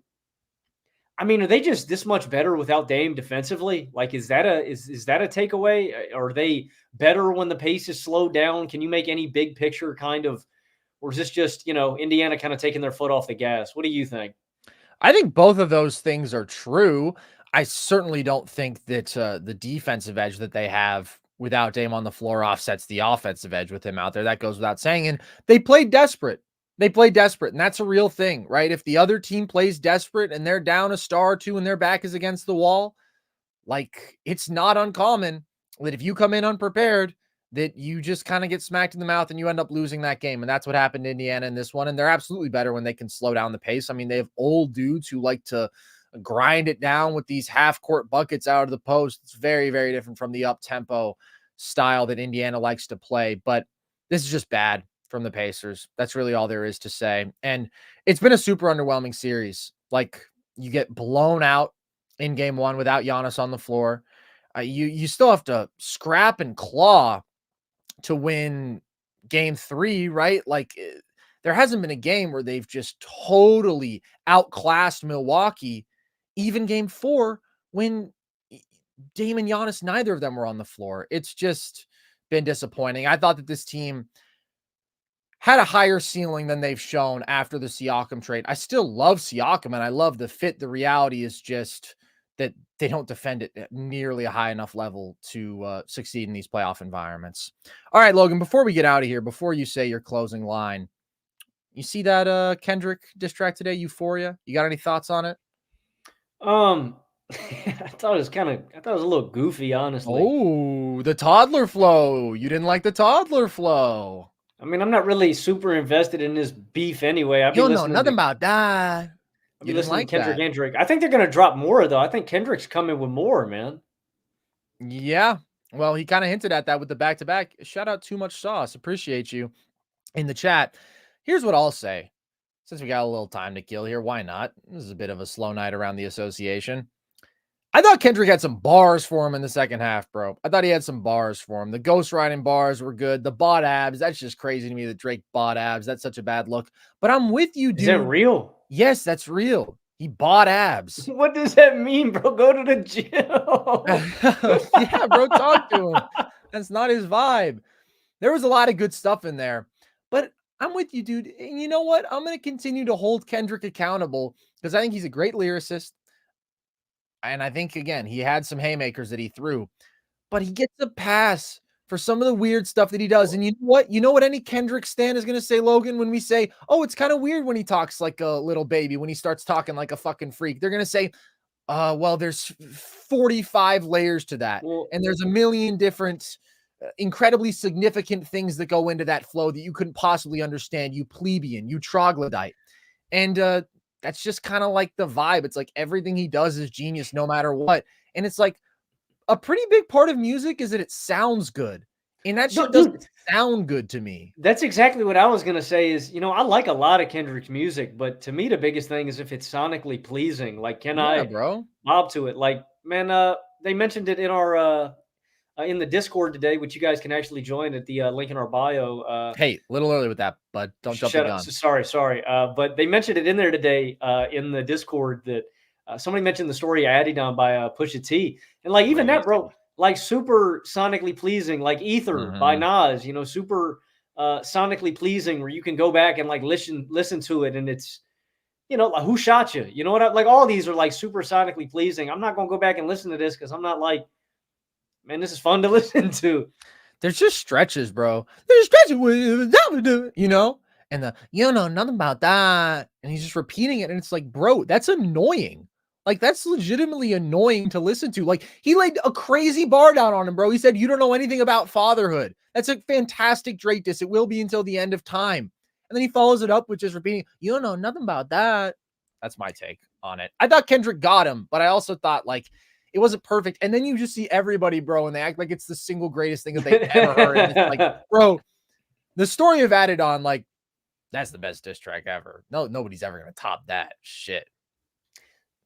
I mean, are they just this much better without Dame defensively? Like, is that a takeaway? Are they better when the pace is slowed down? Can you make any big picture kind of, or is this just Indiana kind of taking their foot off the gas? What do you think? I think both of those things are true. I certainly don't think that the defensive edge that they have without Dame on the floor offsets the offensive edge with him out there. That goes without saying. And they played desperate. They play desperate, and that's a real thing, right? If the other team plays desperate and they're down a star or two and their back is against the wall, like, it's not uncommon that if you come in unprepared, that you just kind of get smacked in the mouth and you end up losing that game. And that's what happened to Indiana in this one. And they're absolutely better when they can slow down the pace. I mean, they have old dudes who like to grind it down with these half court buckets out of the post. It's very, very different from the up tempo style that Indiana likes to play. But this is just bad from the Pacers. That's really all there is to say. And it's been a super underwhelming series. Like, you get blown out in game one without Giannis on the floor. You still have to scrap and claw to win game three, right? Like, there hasn't been a game where they've just totally outclassed Milwaukee. Even game four, when Dame and Giannis, neither of them were on the floor. It's just been disappointing. I thought that this team had a higher ceiling than they've shown after the Siakam trade. I still love Siakam and I love the fit. The reality is just that they don't defend it at nearly a high enough level to succeed in these playoff environments. All right, Logan, before we get out of here, before you say your closing line, you see that Kendrick diss track today, Euphoria? You got any thoughts on it? I thought it was a little goofy, honestly. Oh, the toddler flow. You didn't like the toddler flow. I mean, I'm not really super invested in this beef anyway. You don't know nothing about that. I'll You be didn't listening to like Kendrick that. and Drake. I think they're gonna drop more though. I think Kendrick's coming with more, man. Yeah. Well, he kind of hinted at that with the back-to-back. Shout out Too Much Sauce. Appreciate you in the chat. Here's what I'll say. Since we got a little time to kill here, why not? This is a bit of a slow night around the association. I thought Kendrick had some bars for him in the second half, bro. I thought he had some bars for him. The ghost riding bars were good. The bot abs, that's just crazy to me that Drake bought abs. That's such a bad look. But I'm with you, dude. Is that real? Yes, that's real. He bought abs. What does that mean, bro? Go to the gym. Yeah, bro, talk to him. That's not his vibe. There was a lot of good stuff in there. But I'm with you, dude. And you know what? I'm going to continue to hold Kendrick accountable because I think he's a great lyricist. And I think, again, he had some haymakers that he threw, but he gets a pass for some of the weird stuff that he does. And you know what? You know what any Kendrick stan is going to say, Logan, when we say, oh, it's kind of weird when he talks like a little baby, when he starts talking like a fucking freak. They're going to say, well, there's 45 layers to that. Well, And there's a million different incredibly significant things that go into that flow that you couldn't possibly understand, you plebeian, you troglodyte. And that's just kind of like the vibe. It's like everything he does is genius no matter what. And it's like a pretty big part of music is that it sounds good. And that shit doesn't sound good to me. That's exactly what I was going to say is, I like a lot of Kendrick's music, but to me, the biggest thing is if it's sonically pleasing. Like, can I bro, bob to it? Like, man, they mentioned it in our in the Discord today, which you guys can actually join at the link in our bio. Hey, a little early with that, but don't jump the gun. Sorry. But they mentioned it in there today in the Discord that somebody mentioned the story Adidon by Pusha T. And like even that, bro, like super sonically pleasing, like Ether by Nas, super sonically pleasing where you can go back and like listen to it. And it's, like Who Shot You? You know what? Like all these are like super sonically pleasing. I'm not going to go back and listen to this because I'm not like, man, this is fun to listen to. There's just stretches, bro. There's stretches, and nothing about that. And he's just repeating it. And it's like, bro, that's annoying. Like, that's legitimately annoying to listen to. Like, he laid a crazy bar down on him, bro. He said, you don't know anything about fatherhood. That's a fantastic Drake diss. It will be until the end of time. And then he follows it up with just repeating, you don't know nothing about that. That's my take on it. I thought Kendrick got him, but I also thought, like, it wasn't perfect. And then you just see everybody, bro, and they act like it's the single greatest thing that they've ever heard. And it's like, bro, the story of Adidon, like, that's the best diss track ever. No, nobody's ever going to top that shit.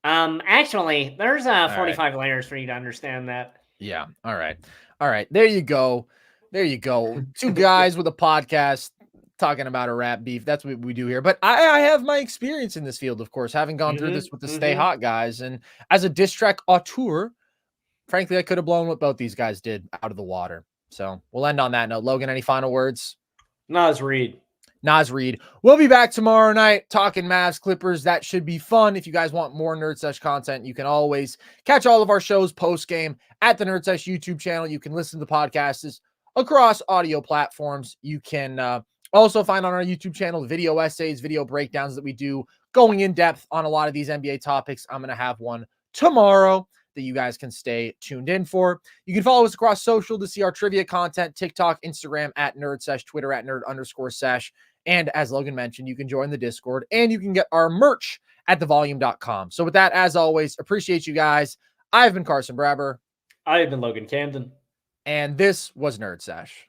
Actually, there's All 45 layers for you to understand that. Yeah. All right. All right. There you go. There you go. Two guys with a podcast talking about a rap beef. That's what we do here. But I have my experience in this field, of course, having gone through this with the Stay Hot guys. And as a diss track auteur, frankly, I could have blown what both these guys did out of the water. So we'll end on that note. Logan, any final words? Nas Reed. We'll be back tomorrow night talking Mavs Clippers. That should be fun. If you guys want more Nerd Sesh content, you can always catch all of our shows post game at the Nerd Sesh YouTube channel. You can listen to the podcasts across audio platforms. You can also find on our YouTube channel video essays, video breakdowns that we do going in depth on a lot of these NBA topics. I'm going to have one tomorrow that you guys can stay tuned in for. You can follow us across social to see our trivia content, TikTok, Instagram at Nerd Sesh, Twitter at Nerd_Sesh. And as Logan mentioned, you can join the Discord and you can get our merch at thevolume.com. So with that, as always, appreciate you guys. I've been Carson Brabber. I have been Logan Camden. And this was Nerd Sesh.